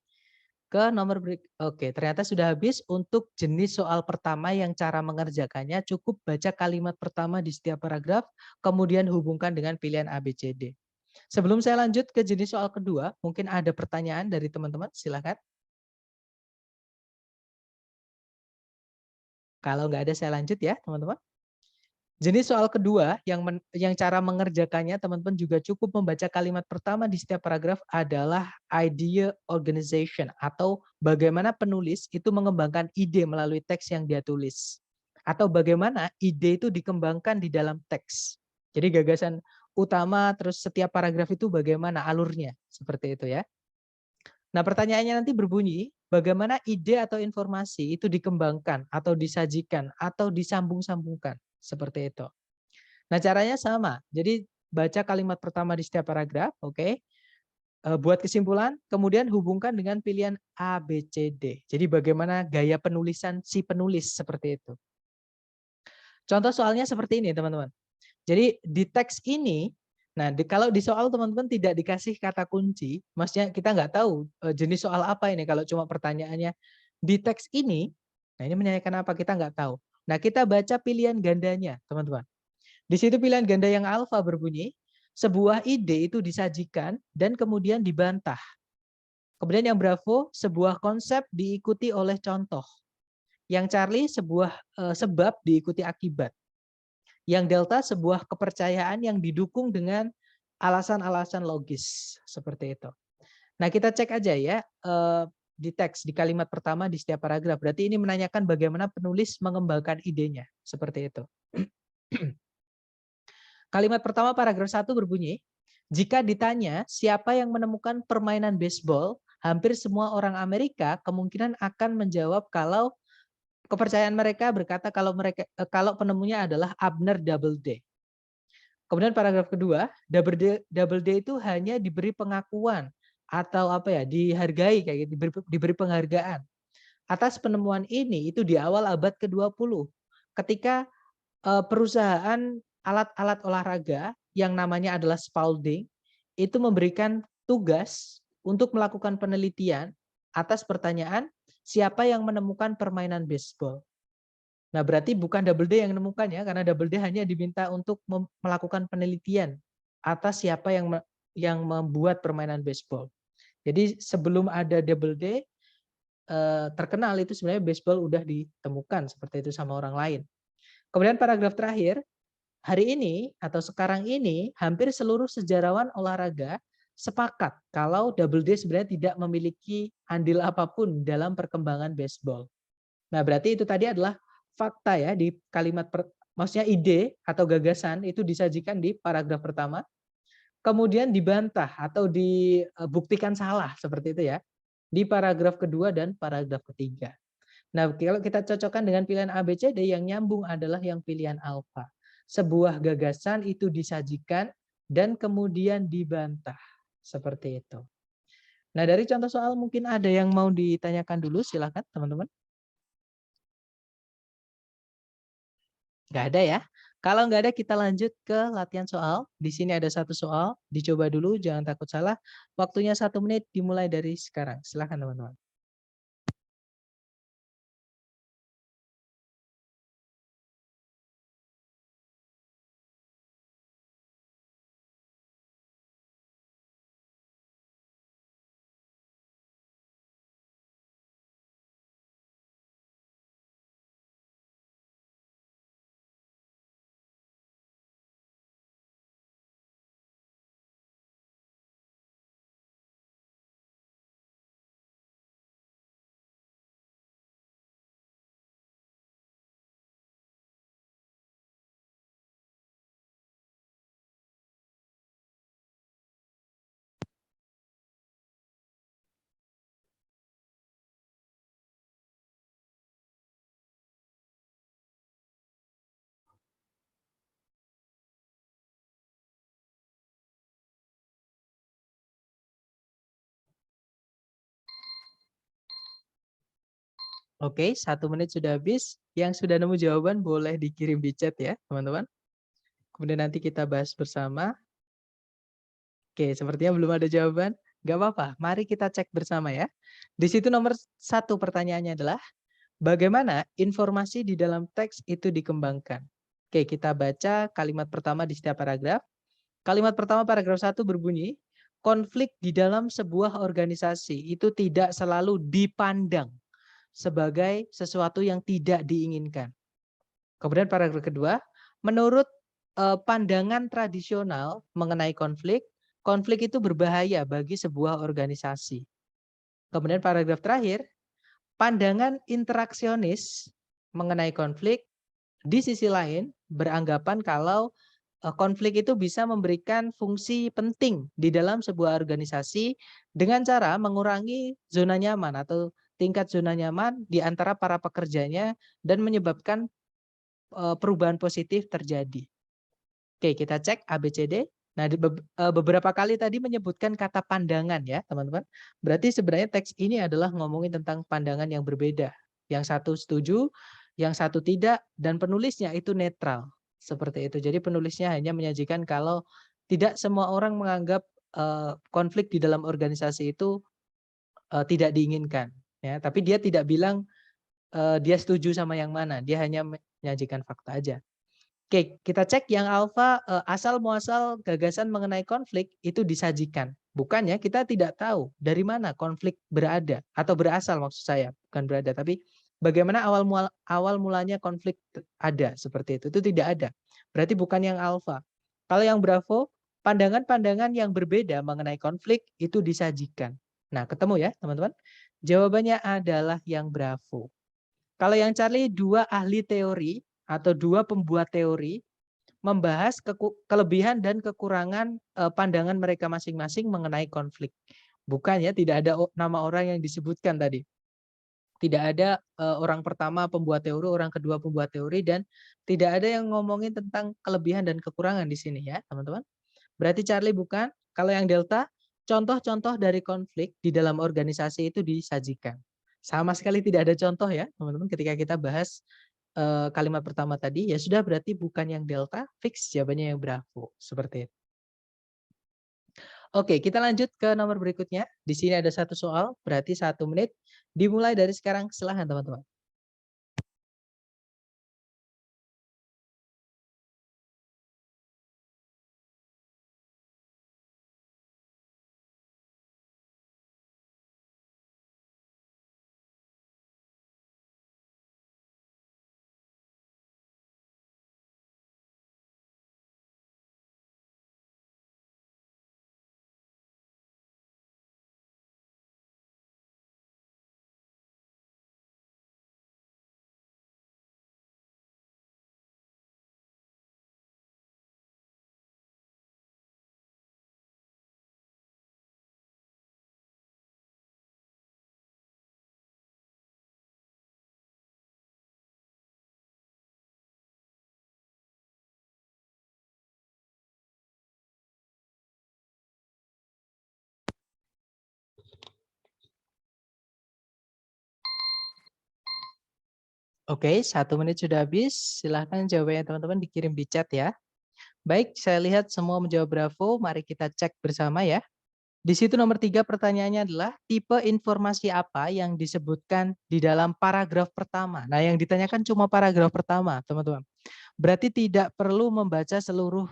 ke nomor Oke, ternyata sudah habis untuk jenis soal pertama yang cara mengerjakannya cukup baca kalimat pertama di setiap paragraf, kemudian hubungkan dengan pilihan A, B, C, D. Sebelum saya lanjut ke jenis soal kedua, mungkin ada pertanyaan dari teman-teman, silakan. Kalau nggak ada saya lanjut ya, teman-teman. Jenis soal kedua yang cara mengerjakannya teman-teman juga cukup membaca kalimat pertama di setiap paragraf adalah idea organization atau bagaimana penulis itu mengembangkan ide melalui teks yang dia tulis. Atau bagaimana ide itu dikembangkan di dalam teks. Jadi gagasan utama terus setiap paragraf itu bagaimana alurnya, seperti itu ya. Nah, pertanyaannya nanti berbunyi, bagaimana ide atau informasi itu dikembangkan atau disajikan atau disambung-sambungkan, seperti itu. Nah, caranya sama. Jadi baca kalimat pertama di setiap paragraf, oke. Buat kesimpulan, kemudian hubungkan dengan pilihan A, B, C, D. Jadi bagaimana gaya penulisan si penulis seperti itu. Contoh soalnya seperti ini, teman-teman. Jadi di teks ini, nah kalau di soal teman-teman tidak dikasih kata kunci, maksudnya kita nggak tahu jenis soal apa ini kalau cuma pertanyaannya di teks ini, nah ini menanyakan apa kita nggak tahu. Nah kita baca pilihan gandanya, teman-teman. Di situ pilihan ganda yang alfa berbunyi, sebuah ide itu disajikan dan kemudian dibantah. Kemudian yang bravo, sebuah konsep diikuti oleh contoh. Yang Charlie, sebuah sebab diikuti akibat. Yang delta, sebuah kepercayaan yang didukung dengan alasan-alasan logis. Seperti itu. Nah kita cek aja ya di teks, di kalimat pertama di setiap paragraf. Berarti ini menanyakan bagaimana penulis mengembangkan idenya. Seperti itu. Kalimat pertama paragraf 1 berbunyi, jika ditanya siapa yang menemukan permainan baseball, hampir semua orang Amerika kemungkinan akan menjawab kalau kepercayaan mereka berkata kalau penemunya adalah Abner Doubleday. Kemudian paragraf kedua, Doubleday itu hanya diberi pengakuan atau apa ya, dihargai kayak gitu, diberi penghargaan atas penemuan ini itu di awal abad ke-20 ketika perusahaan alat-alat olahraga yang namanya adalah Spalding itu memberikan tugas untuk melakukan penelitian atas pertanyaan siapa yang menemukan permainan baseball. Nah, berarti bukan Doubleday yang menemukannya karena Doubleday hanya diminta untuk melakukan penelitian atas siapa yang membuat permainan baseball. Jadi sebelum ada Doubleday terkenal itu sebenarnya baseball udah ditemukan seperti itu sama orang lain. Kemudian paragraf terakhir, hari ini atau sekarang ini hampir seluruh sejarawan olahraga sepakat kalau Doubleday sebenarnya tidak memiliki andil apapun dalam perkembangan baseball. Nah, berarti itu tadi adalah fakta ya di kalimat maksudnya ide atau gagasan itu disajikan di paragraf pertama, kemudian dibantah atau dibuktikan salah seperti itu ya di paragraf kedua dan paragraf ketiga. Nah, kalau kita cocokkan dengan pilihan A, B, C, D, yang nyambung adalah yang pilihan alfa. Sebuah gagasan itu disajikan dan kemudian dibantah. Seperti itu. Nah, dari contoh soal mungkin ada yang mau ditanyakan dulu, silakan teman-teman. Nggak ada ya. Kalau nggak ada kita lanjut ke latihan soal. Di sini ada satu soal, dicoba dulu, jangan takut salah. Waktunya 1 menit dimulai dari sekarang. Silakan teman-teman. Oke, 1 menit sudah habis. Yang sudah nemu jawaban boleh dikirim di chat ya, teman-teman. Kemudian nanti kita bahas bersama. Oke, sepertinya belum ada jawaban. Nggak apa-apa, mari kita cek bersama ya. Di situ nomor 1 pertanyaannya adalah, bagaimana informasi di dalam teks itu dikembangkan? Oke, kita baca kalimat pertama di setiap paragraf. Kalimat pertama paragraf 1 berbunyi, konflik di dalam sebuah organisasi itu tidak selalu dipandang sebagai sesuatu yang tidak diinginkan. Kemudian paragraf kedua, menurut pandangan tradisional mengenai konflik, konflik itu berbahaya bagi sebuah organisasi. Kemudian paragraf terakhir, pandangan interaksionis mengenai konflik di sisi lain beranggapan kalau konflik itu bisa memberikan fungsi penting di dalam sebuah organisasi dengan cara mengurangi zona nyaman atau tingkat zona nyaman di antara para pekerjanya dan menyebabkan perubahan positif terjadi. Oke, kita cek ABCD. Nah, beberapa kali tadi menyebutkan kata pandangan ya, teman-teman. Berarti sebenarnya teks ini adalah ngomongin tentang pandangan yang berbeda. Yang satu setuju, yang satu tidak, dan penulisnya itu netral. Seperti itu. Jadi penulisnya hanya menyajikan kalau tidak semua orang menganggap konflik di dalam organisasi itu tidak diinginkan. Ya, tapi dia tidak bilang dia setuju sama yang mana. Dia hanya menyajikan fakta aja. Oke, kita cek yang alfa asal muasal gagasan mengenai konflik itu disajikan. Bukannya kita tidak tahu dari mana konflik berada atau berasal maksud saya, bukan berada, tapi bagaimana awal mulanya konflik ada seperti itu tidak ada. Berarti bukan yang alfa. Kalau yang bravo, pandangan-pandangan yang berbeda mengenai konflik itu disajikan. Nah, ketemu ya, teman-teman? Jawabannya adalah yang bravo. Kalau yang Charlie, dua ahli teori atau dua pembuat teori membahas kelebihan dan kekurangan pandangan mereka masing-masing mengenai konflik. Bukan ya, tidak ada nama orang yang disebutkan tadi. Tidak ada orang pertama pembuat teori, orang kedua pembuat teori, dan tidak ada yang ngomongin tentang kelebihan dan kekurangan di sini ya, teman-teman. Berarti Charlie bukan. Kalau yang Delta, contoh-contoh dari konflik di dalam organisasi itu disajikan. Sama sekali tidak ada contoh ya, teman-teman, ketika kita bahas kalimat pertama tadi, ya sudah berarti bukan yang Delta, fix jawabannya yang Bravo. Seperti itu. Oke, kita lanjut ke nomor berikutnya. Di sini ada satu soal, berarti 1 menit. Dimulai dari sekarang, silahkan teman-teman. Oke, 1 menit sudah habis. Silahkan jawabannya teman-teman dikirim di chat ya. Baik, saya lihat semua menjawab Bravo. Mari kita cek bersama ya. Di situ nomor 3 pertanyaannya adalah tipe informasi apa yang disebutkan di dalam paragraf pertama. Nah, yang ditanyakan cuma paragraf pertama, teman-teman. Berarti tidak perlu membaca seluruh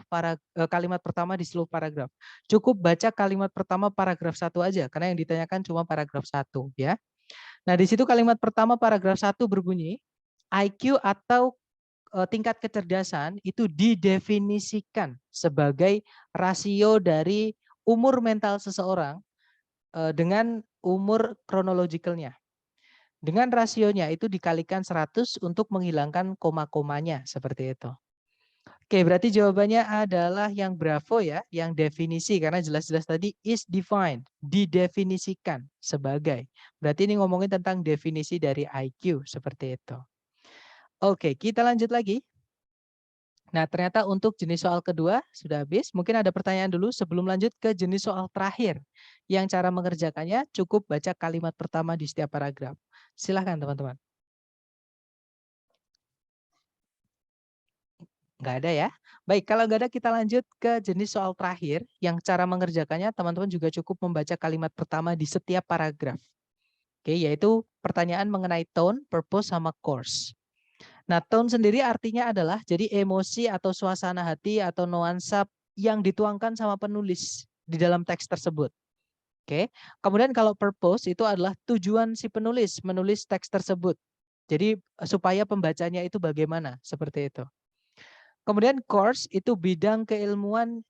kalimat pertama di seluruh paragraf. Cukup baca kalimat pertama paragraf 1 aja, karena yang ditanyakan cuma paragraf 1 ya. Nah, di situ kalimat pertama paragraf 1 berbunyi, IQ atau tingkat kecerdasan itu didefinisikan sebagai rasio dari umur mental seseorang dengan umur kronologikalnya. Dengan rasionya itu dikalikan 100 untuk menghilangkan koma-komanya seperti itu. Oke, berarti jawabannya adalah yang Bravo ya, yang definisi, karena jelas-jelas tadi is defined, didefinisikan sebagai. Berarti ini ngomongin tentang definisi dari IQ seperti itu. Oke, kita lanjut lagi. Nah, ternyata untuk jenis soal kedua sudah habis. Mungkin ada pertanyaan dulu sebelum lanjut ke jenis soal terakhir. Yang cara mengerjakannya cukup baca kalimat pertama di setiap paragraf. Silahkan teman-teman. Nggak ada ya? Baik, kalau nggak ada kita lanjut ke jenis soal terakhir. Yang cara mengerjakannya teman-teman juga cukup membaca kalimat pertama di setiap paragraf. Oke, yaitu pertanyaan mengenai tone, purpose, sama course. Nah, tone sendiri artinya adalah jadi emosi atau suasana hati atau nuansa yang dituangkan sama penulis di dalam teks tersebut. Oke. Kemudian kalau purpose itu adalah tujuan si penulis menulis teks tersebut. Jadi supaya pembacanya itu bagaimana, seperti itu. Kemudian course itu bidang keilmuan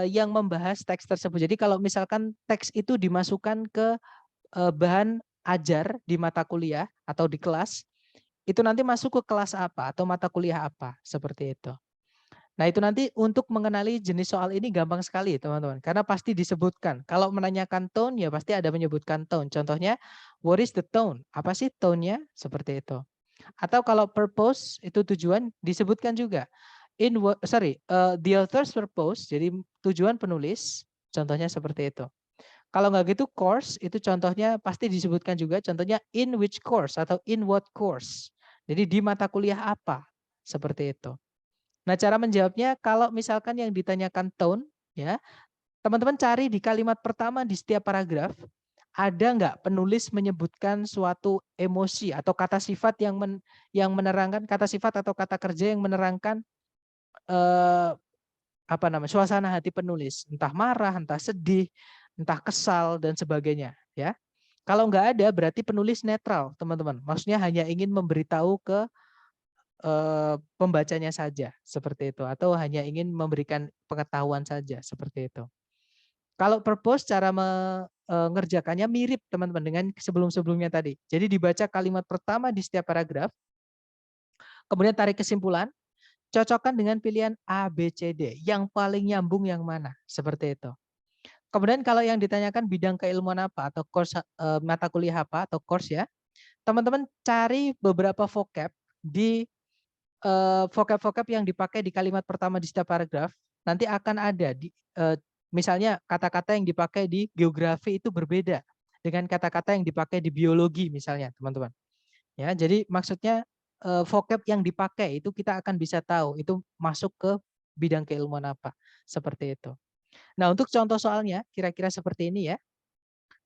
yang membahas teks tersebut. Jadi kalau misalkan teks itu dimasukkan ke bahan ajar di mata kuliah atau di kelas, itu nanti masuk ke kelas apa atau mata kuliah apa, seperti itu. Nah, itu nanti untuk mengenali jenis soal ini gampang sekali, teman-teman. Karena pasti disebutkan. Kalau menanyakan tone, ya pasti ada menyebutkan tone. Contohnya, what is the tone? Apa sih tone-nya? Seperti itu. Atau kalau purpose, itu tujuan, disebutkan juga. The author's purpose, jadi tujuan penulis, contohnya seperti itu. Kalau nggak gitu, course, itu contohnya pasti disebutkan juga. Contohnya, in which course atau in what course. Jadi di mata kuliah apa? Seperti itu. Nah, cara menjawabnya kalau misalkan yang ditanyakan tone, ya, teman-teman cari di kalimat pertama di setiap paragraf, ada nggak penulis menyebutkan suatu emosi atau kata sifat yang menerangkan kata sifat atau kata kerja yang menerangkan suasana hati penulis, entah marah, entah sedih, entah kesal dan sebagainya, ya. Kalau nggak ada berarti penulis netral, teman-teman. Maksudnya hanya ingin memberitahu ke pembacanya saja seperti itu atau hanya ingin memberikan pengetahuan saja seperti itu. Kalau purpose cara mengerjakannya mirip teman-teman dengan sebelum-sebelumnya tadi. Jadi dibaca kalimat pertama di setiap paragraf, kemudian tarik kesimpulan, cocokkan dengan pilihan A, B, C, D. Yang paling nyambung yang mana? Seperti itu. Kemudian kalau yang ditanyakan bidang keilmuan apa atau course mata kuliah apa atau course ya, teman-teman cari beberapa vocab di vocab-vocab yang dipakai di kalimat pertama di setiap paragraf nanti akan ada di misalnya kata-kata yang dipakai di geografi itu berbeda dengan kata-kata yang dipakai di biologi misalnya, teman-teman. Ya, jadi maksudnya vocab yang dipakai itu kita akan bisa tahu itu masuk ke bidang keilmuan apa, seperti itu. Nah, untuk contoh soalnya kira-kira seperti ini ya.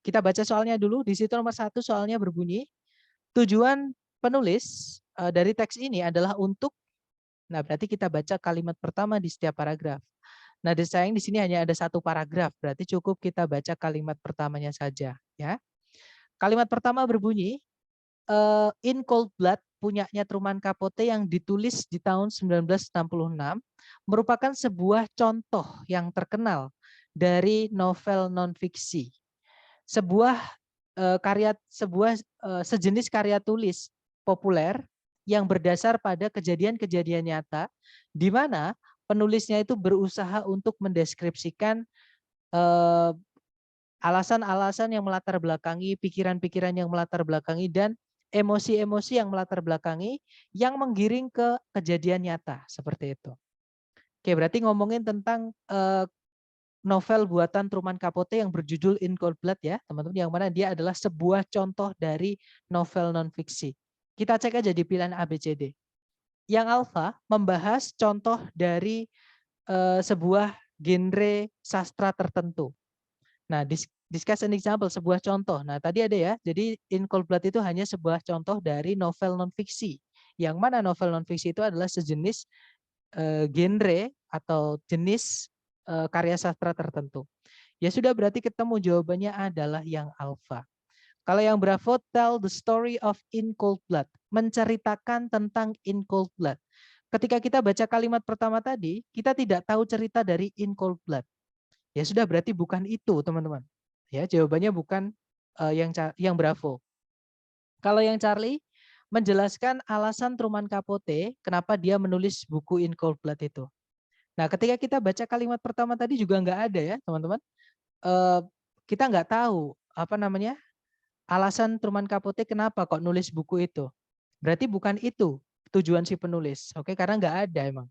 Kita baca soalnya dulu. Di situ nomor 1 soalnya berbunyi, tujuan penulis dari teks ini adalah untuk. Nah, berarti kita baca kalimat pertama di setiap paragraf. Nah, sayang di sini hanya ada satu paragraf, berarti cukup kita baca kalimat pertamanya saja, ya. Kalimat pertama berbunyi, In Cold Blood punyanya Truman Capote yang ditulis di tahun 1966 merupakan sebuah contoh yang terkenal dari novel non-fiksi. Sejenis karya tulis populer yang berdasar pada kejadian-kejadian nyata di mana penulisnya itu berusaha untuk mendeskripsikan alasan-alasan yang melatar belakangi, pikiran-pikiran yang melatar belakangi dan emosi-emosi yang melatar belakangi yang menggiring ke kejadian nyata seperti itu. Oke, berarti ngomongin tentang novel buatan Truman Capote yang berjudul In Cold Blood ya, teman-teman, yang mana dia adalah sebuah contoh dari novel non-fiksi. Kita cek aja di pilihan A, B, C, D. Yang alfa membahas contoh dari sebuah genre sastra tertentu. Nah, discuss an example, sebuah contoh. Nah, tadi ada ya, jadi In Cold Blood itu hanya sebuah contoh dari novel non-fiksi. Yang mana novel non-fiksi itu adalah sejenis genre atau jenis karya sastra tertentu. Ya sudah, berarti ketemu jawabannya adalah yang alfa. Kalau yang bravo, tell the story of In Cold Blood. Menceritakan tentang In Cold Blood. Ketika kita baca kalimat pertama tadi, kita tidak tahu cerita dari In Cold Blood. Ya sudah, berarti bukan itu, teman-teman. Ya, jawabannya bukan yang bravo. Kalau yang Charlie, menjelaskan alasan Truman Capote kenapa dia menulis buku In Cold Blood itu. Nah, ketika kita baca kalimat pertama tadi juga nggak ada ya, teman-teman. Kita nggak tahu alasan Truman Capote kenapa kok nulis buku itu. Berarti bukan itu tujuan si penulis, oke? Karena nggak ada emang.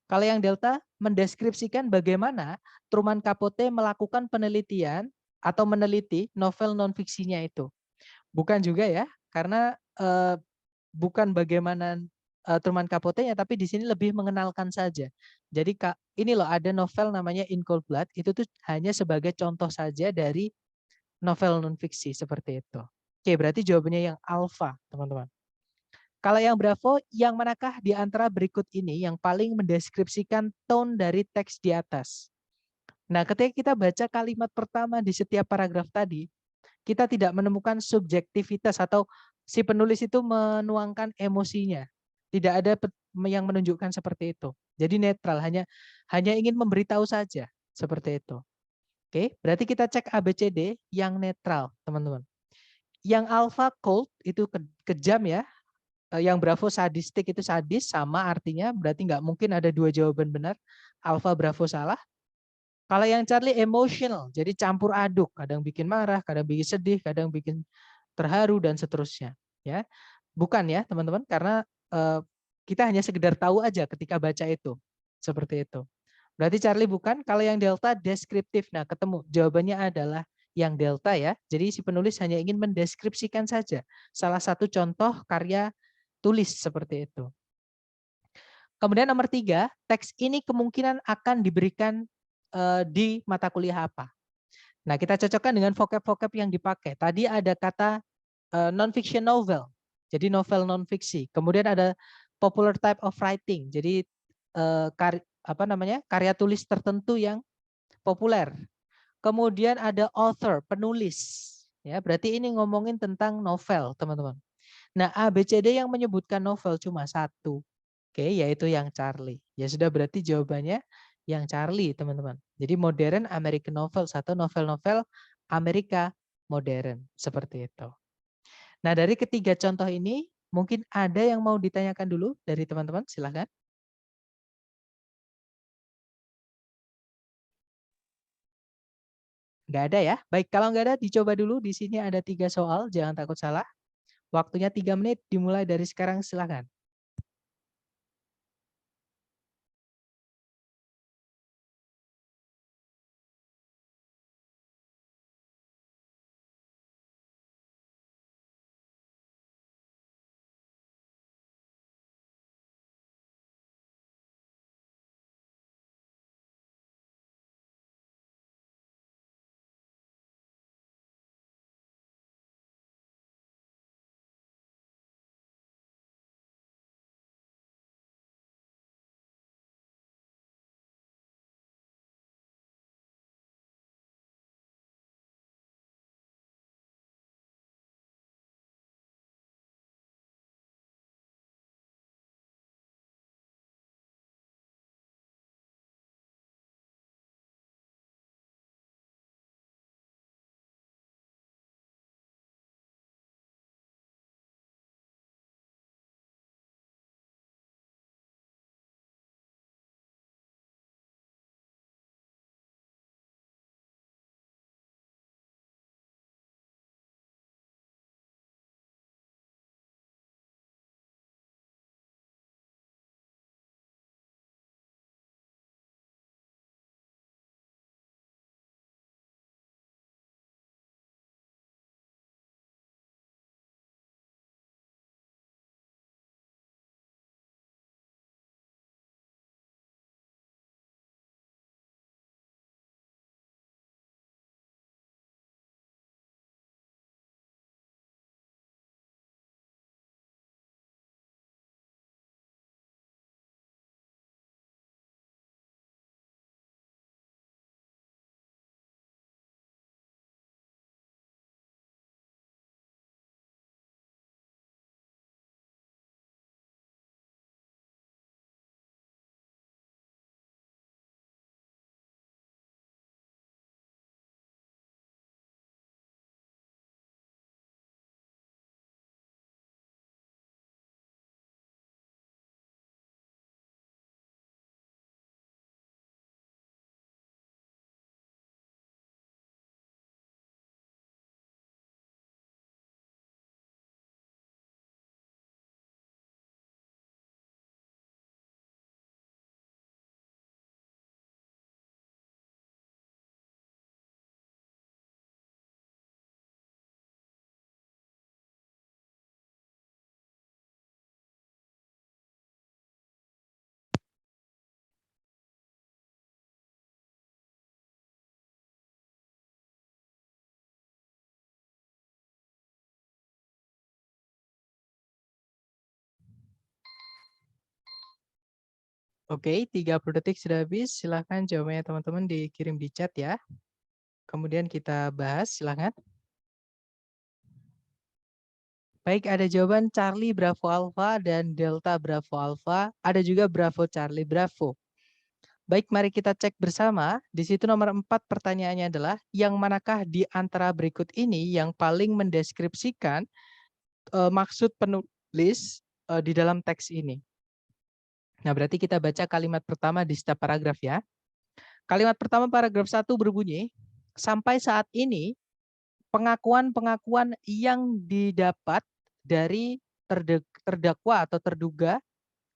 Kalau yang delta mendeskripsikan bagaimana Truman Capote melakukan penelitian atau meneliti novel non-fiksinya itu. Bukan juga ya, karena bukan bagaimana Truman Capote-nya, tapi di sini lebih mengenalkan saja. Jadi ini loh ada novel namanya In Cold Blood, itu tuh hanya sebagai contoh saja dari novel non-fiksi seperti itu. Oke, berarti jawabannya yang alfa, teman-teman. Kalau yang bravo, yang manakah di antara berikut ini yang paling mendeskripsikan tone dari teks di atas? Nah, ketika kita baca kalimat pertama di setiap paragraf tadi, kita tidak menemukan subjektivitas atau si penulis itu menuangkan emosinya. Tidak ada yang menunjukkan seperti itu. Jadi netral, hanya ingin memberitahu saja seperti itu. Oke, berarti kita cek ABCD yang netral, teman-teman. Yang alpha cold itu kejam ya. Yang bravo sadistik itu sadis, sama artinya, berarti nggak mungkin ada dua jawaban benar. Alpha bravo salah. Kalau yang Charlie emotional, jadi campur aduk, kadang bikin marah, kadang bikin sedih, kadang bikin terharu dan seterusnya. Ya, bukan ya teman-teman, karena kita hanya sekedar tahu aja ketika baca itu, seperti itu. Berarti Charlie bukan. Kalau yang delta deskriptif, nah ketemu jawabannya adalah yang delta ya. Jadi si penulis hanya ingin mendeskripsikan saja salah satu contoh karya tulis seperti itu. Kemudian nomor 3, teks ini kemungkinan akan diberikan di mata kuliah apa. Nah, kita cocokkan dengan vocab-vocab yang dipakai. Tadi ada kata non-fiction novel, jadi novel non-fiksi. Kemudian ada popular type of writing, jadi karya tulis tertentu yang populer. Kemudian ada author, penulis. Ya, berarti ini ngomongin tentang novel, teman-teman. Nah, ABCD yang menyebutkan novel cuma satu. Oke, yaitu yang Charlie. Ya sudah, berarti jawabannya yang Charlie, teman-teman. Jadi modern American novel, satu novel-novel Amerika modern, seperti itu. Nah, dari ketiga contoh ini, mungkin ada yang mau ditanyakan dulu dari teman-teman, silahkan. Nggak ada ya? Baik, kalau nggak ada, dicoba dulu. Di sini ada 3 soal, jangan takut salah. Waktunya 3 menit, dimulai dari sekarang, silahkan. Oke, 30 detik sudah habis. Silahkan jawabannya teman-teman dikirim di chat ya. Kemudian kita bahas, silahkan. Baik, ada jawaban Charlie Bravo Alpha dan Delta Bravo Alpha. Ada juga Bravo Charlie Bravo. Baik, mari kita cek bersama. Di situ nomor 4 pertanyaannya adalah, yang manakah di antara berikut ini yang paling mendeskripsikan maksud penulis di dalam teks ini? Nah, berarti kita baca kalimat pertama di setiap paragraf ya. Kalimat pertama paragraf 1 berbunyi, sampai saat ini pengakuan-pengakuan yang didapat dari terdakwa atau terduga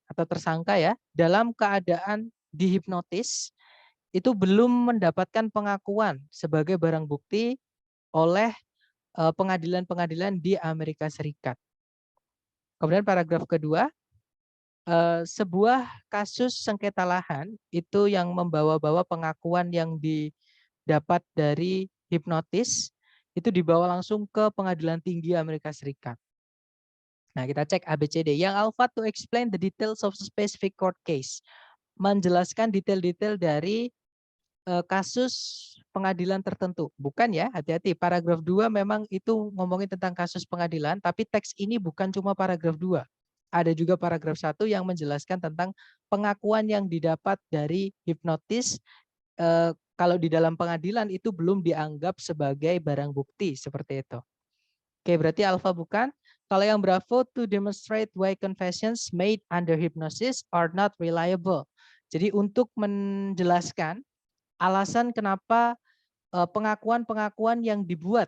atau tersangka ya dalam keadaan dihipnotis itu belum mendapatkan pengakuan sebagai barang bukti oleh pengadilan-pengadilan di Amerika Serikat. Kemudian paragraf kedua, sebuah kasus sengketa lahan itu yang membawa-bawa pengakuan yang didapat dari hipnotis itu dibawa langsung ke Pengadilan Tinggi Amerika Serikat. Nah, kita cek ABCD. Yang alpha to explain the details of specific court case. Menjelaskan detail-detail dari kasus pengadilan tertentu. Bukan ya, hati-hati. Paragraf 2 memang itu ngomongin tentang kasus pengadilan, tapi teks ini bukan cuma paragraf 2. Ada juga paragraf 1 yang menjelaskan tentang pengakuan yang didapat dari hipnotis kalau di dalam pengadilan itu belum dianggap sebagai barang bukti seperti itu. Oke, berarti alpha bukan. Kalau yang bravo, to demonstrate why confessions made under hypnosis are not reliable. Jadi untuk menjelaskan alasan kenapa pengakuan-pengakuan yang dibuat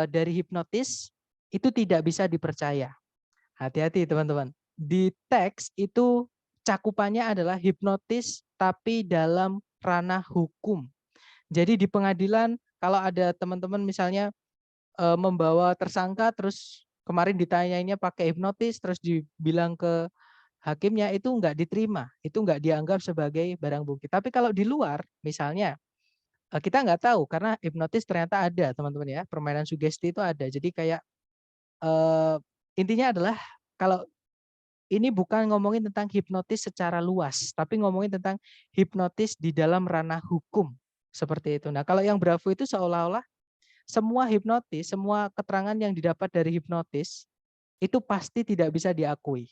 dari hipnotis itu tidak bisa dipercaya. Hati-hati teman-teman. Di teks itu cakupannya adalah hipnotis tapi dalam ranah hukum. Jadi di pengadilan kalau ada teman-teman misalnya membawa tersangka terus kemarin ditanyainnya pakai hipnotis terus dibilang ke hakimnya itu enggak diterima, itu enggak dianggap sebagai barang bukti. Tapi kalau di luar misalnya kita nggak tahu karena hipnotis ternyata ada teman-teman ya, permainan sugesti itu ada. Jadi kayak intinya adalah kalau ini bukan ngomongin tentang hipnotis secara luas, tapi ngomongin tentang hipnotis di dalam ranah hukum seperti itu. Nah, kalau yang Bravo itu seolah-olah semua hipnotis, semua keterangan yang didapat dari hipnotis itu pasti tidak bisa diakui.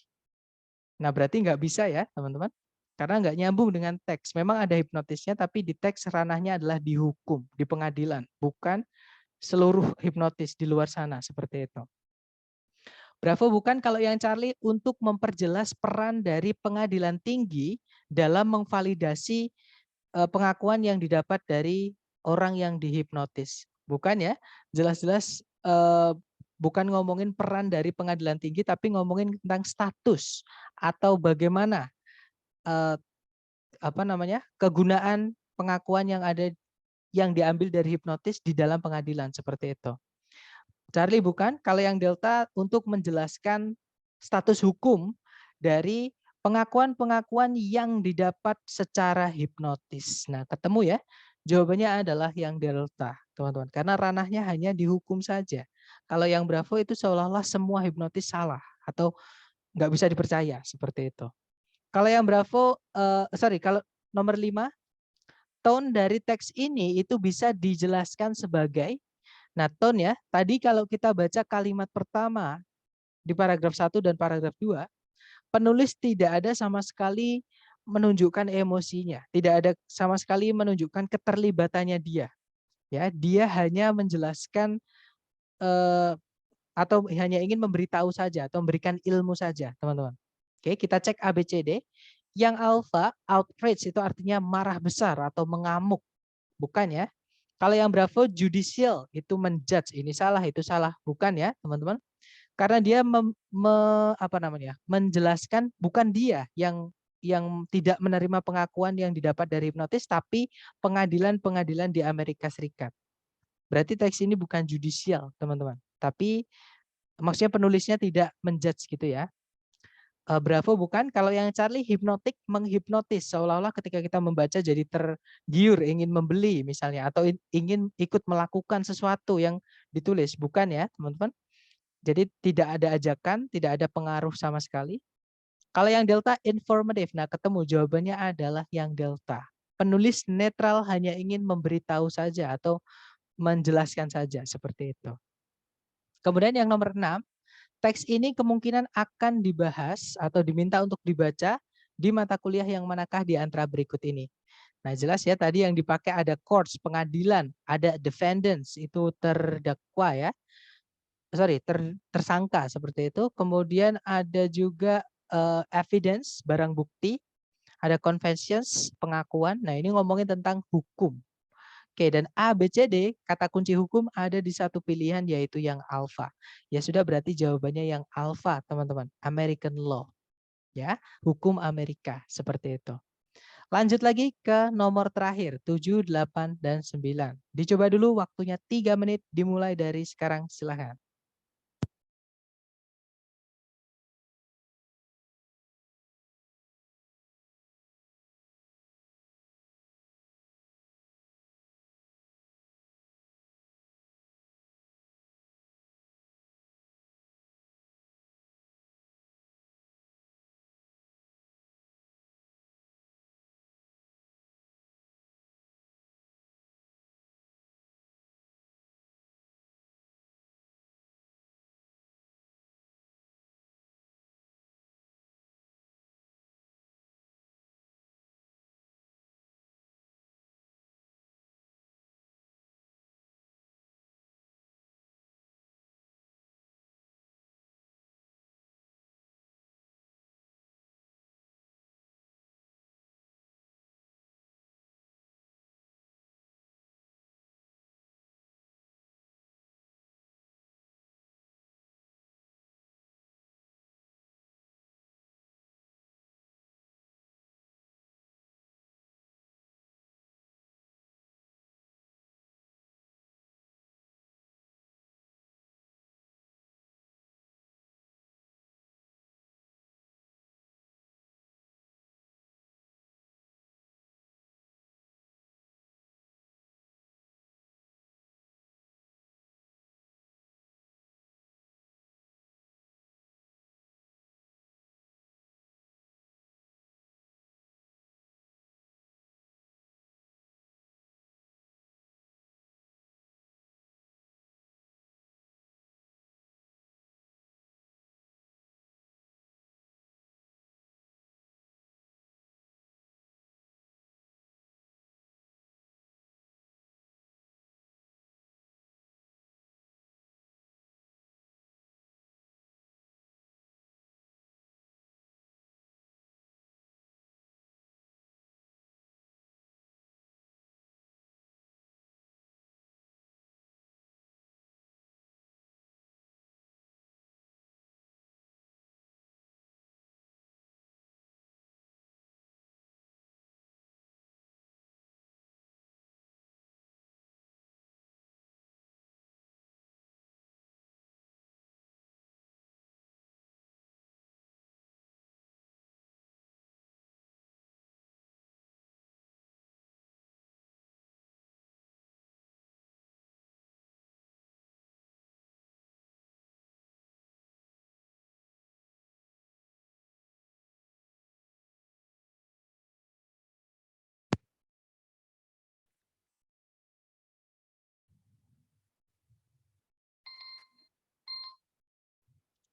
Nah, berarti nggak bisa ya, teman-teman. Karena nggak nyambung dengan teks. Memang ada hipnotisnya, tapi di teks ranahnya adalah di hukum, di pengadilan. Bukan seluruh hipnotis di luar sana, seperti itu. Bravo bukan kalau yang Charlie untuk memperjelas peran dari pengadilan tinggi dalam memvalidasi pengakuan yang didapat dari orang yang dihipnotis. Bukan ya, jelas-jelas bukan ngomongin peran dari pengadilan tinggi, tapi ngomongin tentang status atau bagaimana kegunaan pengakuan yang diambil dari hipnotis di dalam pengadilan seperti itu. Charlie bukan, kalau yang Delta untuk menjelaskan status hukum dari pengakuan-pengakuan yang didapat secara hipnotis. Nah, ketemu ya. Jawabannya adalah yang Delta, teman-teman. Karena ranahnya hanya dihukum saja. Kalau yang Bravo itu seolah-olah semua hipnotis salah atau nggak bisa dipercaya seperti itu. Kalau yang Bravo, kalau nomor 5, tone dari teks ini itu bisa dijelaskan sebagai, nah tone ya, tadi kalau kita baca kalimat pertama di paragraf 1 dan paragraf 2, penulis tidak ada sama sekali menunjukkan emosinya, tidak ada sama sekali menunjukkan keterlibatannya dia. Ya, dia hanya menjelaskan atau hanya ingin memberitahu saja atau memberikan ilmu saja, teman-teman. Oke, kita cek ABCD. Yang alpha, outrage itu artinya marah besar atau mengamuk. Bukan ya. Kalau yang bravo, judicial itu menjudge. Ini salah, itu salah. Bukan ya, teman-teman. Karena dia menjelaskan bukan dia yang tidak menerima pengakuan yang didapat dari hipnotis, tapi pengadilan-pengadilan di Amerika Serikat. Berarti teks ini bukan judicial, teman-teman. Tapi maksudnya penulisnya tidak menjudge gitu ya. Bravo bukan, kalau yang Charlie hipnotik menghipnotis, seolah-olah ketika kita membaca jadi tergiur ingin membeli misalnya atau ingin ikut melakukan sesuatu yang ditulis, bukan ya teman-teman. Jadi tidak ada ajakan, tidak ada pengaruh sama sekali. Kalau yang delta informatif, nah ketemu jawabannya adalah yang delta. Penulis netral hanya ingin memberitahu saja atau menjelaskan saja seperti itu. Kemudian yang nomor 6, teks ini kemungkinan akan dibahas atau diminta untuk dibaca di mata kuliah yang manakah di antara berikut ini. Nah jelas ya tadi yang dipakai ada courts, pengadilan, ada defendants, itu terdakwa ya. Sorry, tersangka seperti itu. Kemudian ada juga evidence, barang bukti, ada confessions, pengakuan. Nah ini ngomongin tentang hukum. Oke, dan A, B, C, D, kata kunci hukum ada di satu pilihan yaitu yang alpha. Ya sudah berarti jawabannya yang alpha, teman-teman. American law. Ya, hukum Amerika seperti itu. Lanjut lagi ke nomor terakhir, 7, 8, dan 9. Dicoba dulu waktunya 3 menit dimulai dari sekarang, silakan.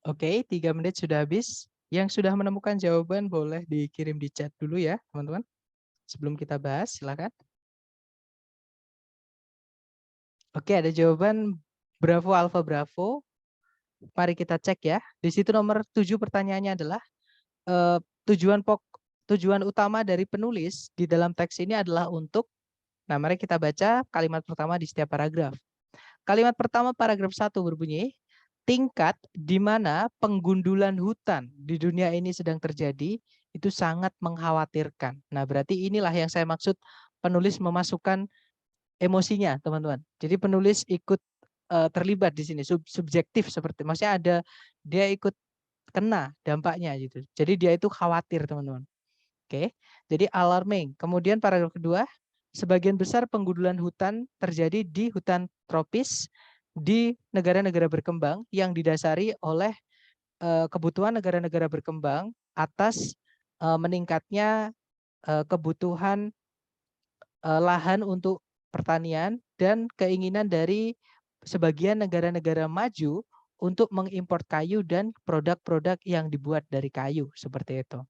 Oke, 3 menit sudah habis. Yang sudah menemukan jawaban boleh dikirim di chat dulu ya, teman-teman. Sebelum kita bahas, silakan. Oke, ada jawaban Bravo Alpha Bravo. Mari kita cek ya. Di situ nomor 7 pertanyaannya adalah eh, tujuan utama dari penulis di dalam teks ini adalah untuk. Nah, mari kita baca kalimat pertama di setiap paragraf. Kalimat pertama paragraf 1 berbunyi, tingkat di mana penggundulan hutan di dunia ini sedang terjadi itu sangat mengkhawatirkan. Nah, berarti inilah yang saya maksud penulis memasukkan emosinya, teman-teman. Jadi penulis ikut terlibat di sini, subjektif seperti, maksudnya ada dia ikut kena dampaknya gitu. Jadi dia itu khawatir, teman-teman. Oke, jadi alarming. Kemudian paragraf kedua, sebagian besar penggundulan hutan terjadi di hutan tropis di negara-negara berkembang yang didasari oleh kebutuhan negara-negara berkembang atas meningkatnya kebutuhan lahan untuk pertanian dan keinginan dari sebagian negara-negara maju untuk mengimpor kayu dan produk-produk yang dibuat dari kayu seperti itu.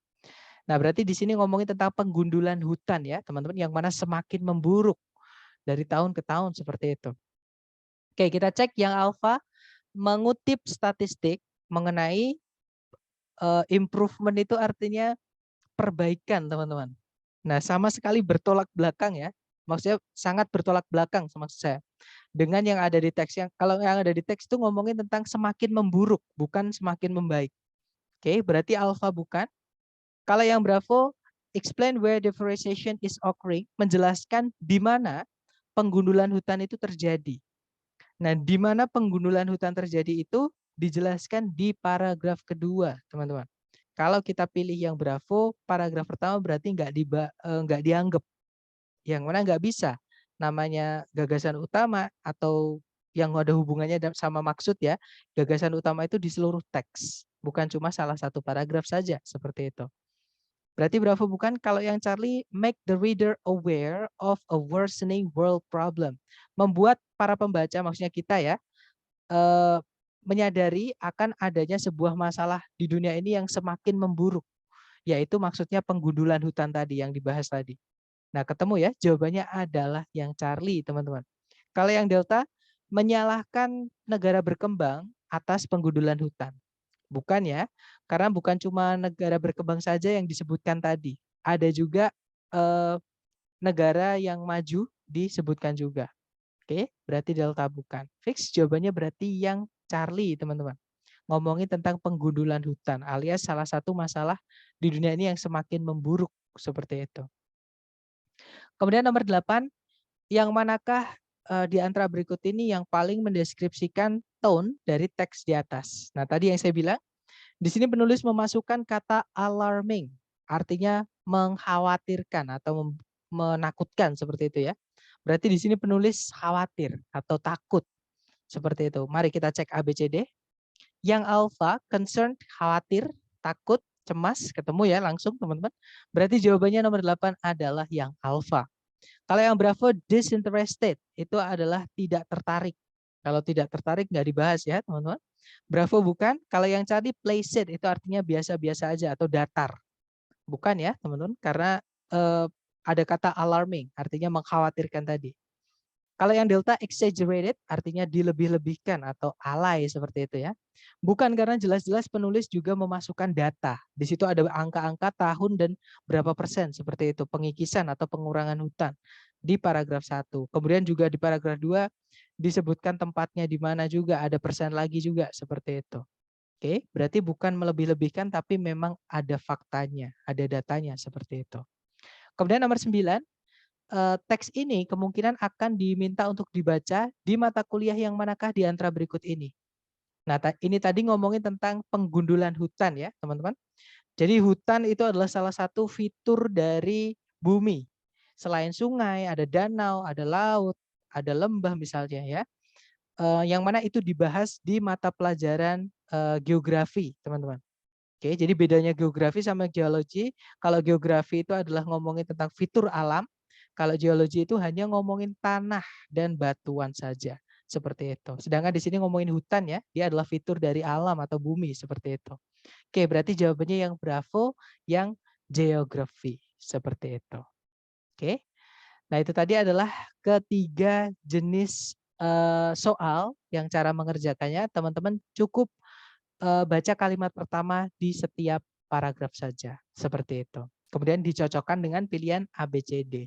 Nah, berarti di sini ngomongin tentang penggundulan hutan ya, teman-teman, yang mana semakin memburuk dari tahun ke tahun seperti itu. Oke, kita cek yang alfa mengutip statistik mengenai improvement itu artinya perbaikan, teman-teman. Nah, sama sekali bertolak belakang ya. Maksudnya sangat bertolak belakang maksud saya. Dengan yang ada di teks, yang kalau yang ada di teks itu ngomongin tentang semakin memburuk, bukan semakin membaik. Oke, berarti alfa bukan. Kalau yang bravo, explain where deforestation is occurring, menjelaskan di mana penggundulan hutan itu terjadi. Nah, di mana penggundulan hutan terjadi itu dijelaskan di paragraf kedua, teman-teman. Kalau kita pilih yang bravo, paragraf pertama berarti nggak dianggap. Yang mana nggak bisa. Namanya gagasan utama atau yang ada hubungannya sama maksud ya. Gagasan utama itu di seluruh teks. Bukan cuma salah satu paragraf saja, seperti itu. Berarti bravo bukan. Kalau yang Charlie, make the reader aware of a worsening world problem. Membuat para pembaca, maksudnya kita ya, menyadari akan adanya sebuah masalah di dunia ini yang semakin memburuk. Yaitu maksudnya penggundulan hutan tadi yang dibahas tadi. Nah, ketemu ya, jawabannya adalah yang Charlie, teman-teman. Kalau yang Delta, menyalahkan negara berkembang atas penggundulan hutan. Bukan ya, karena bukan cuma negara berkembang saja yang disebutkan tadi. Ada juga negara yang maju disebutkan juga. Oke, berarti Delta bukan. Fix jawabannya berarti yang Charlie, teman-teman. Ngomongin tentang penggundulan hutan alias salah satu masalah di dunia ini yang semakin memburuk seperti itu. Kemudian nomor 8, yang manakah di antara berikut ini yang paling mendeskripsikan tone dari teks di atas? Nah, tadi yang saya bilang, di sini penulis memasukkan kata alarming, artinya mengkhawatirkan atau menakutkan seperti itu ya. Berarti di sini penulis khawatir atau takut seperti itu. Mari kita cek ABCD. Yang alpha, concerned, khawatir, takut, cemas, ketemu ya langsung teman-teman. Berarti jawabannya nomor 8 adalah yang alpha. Kalau yang bravo, disinterested, itu adalah tidak tertarik. Kalau tidak tertarik nggak dibahas ya teman-teman. Bravo bukan. Kalau yang tadi placid itu artinya biasa-biasa aja atau datar. Bukan ya teman-teman. Karena ada kata alarming, artinya mengkhawatirkan tadi. Kalau yang delta exaggerated artinya dilebih-lebihkan atau alay seperti itu ya. Bukan, karena jelas-jelas penulis juga memasukkan data. Di situ ada angka-angka tahun dan berapa persen seperti itu, pengikisan atau pengurangan hutan di paragraf 1. Kemudian juga di paragraf 2 disebutkan tempatnya di mana juga, ada persen lagi juga seperti itu. Oke, berarti bukan melebih-lebihkan tapi memang ada faktanya, ada datanya seperti itu. Kemudian nomor 9, teks ini kemungkinan akan diminta untuk dibaca di mata kuliah yang manakah di antara berikut ini. Nah, ini tadi ngomongin tentang penggundulan hutan ya, teman-teman. Jadi hutan itu adalah salah satu fitur dari bumi. Selain sungai, ada danau, ada laut, ada lembah misalnya ya. Yang mana itu dibahas di mata pelajaran geografi, teman-teman. Oke, jadi bedanya geografi sama geologi. Kalau geografi itu adalah ngomongin tentang fitur alam. Kalau geologi itu hanya ngomongin tanah dan batuan saja. Seperti itu. Sedangkan di sini ngomongin hutan ya. Dia adalah fitur dari alam atau bumi. Seperti itu. Oke, berarti jawabannya yang bravo, yang geografi. Seperti itu. Oke. Nah, itu tadi adalah ketiga jenis soal yang cara mengerjakannya. Teman-teman cukup baca kalimat pertama di setiap paragraf saja. Seperti itu. Kemudian dicocokkan dengan pilihan A, B, C, D.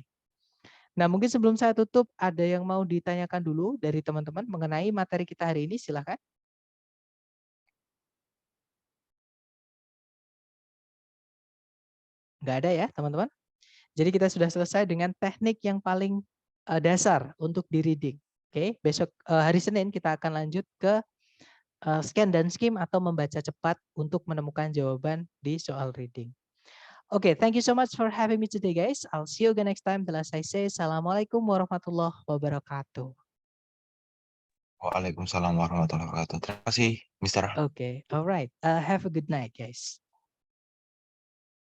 Nah, mungkin sebelum saya tutup, ada yang mau ditanyakan dulu dari teman-teman mengenai materi kita hari ini, silakan. Nggak ada ya, teman-teman? Jadi kita sudah selesai dengan teknik yang paling dasar untuk di reading. Oke, besok hari Senin kita akan lanjut ke scan dan skim atau membaca cepat untuk menemukan jawaban di soal reading. Okay, thank you so much for having me today, guys. I'll see you again next time. Till as I say, Assalamualaikum warahmatullahi wabarakatuh. Waalaikumsalam warahmatullahi wabarakatuh. Terima kasih, Mister. Okay, alright. Have a good night, guys.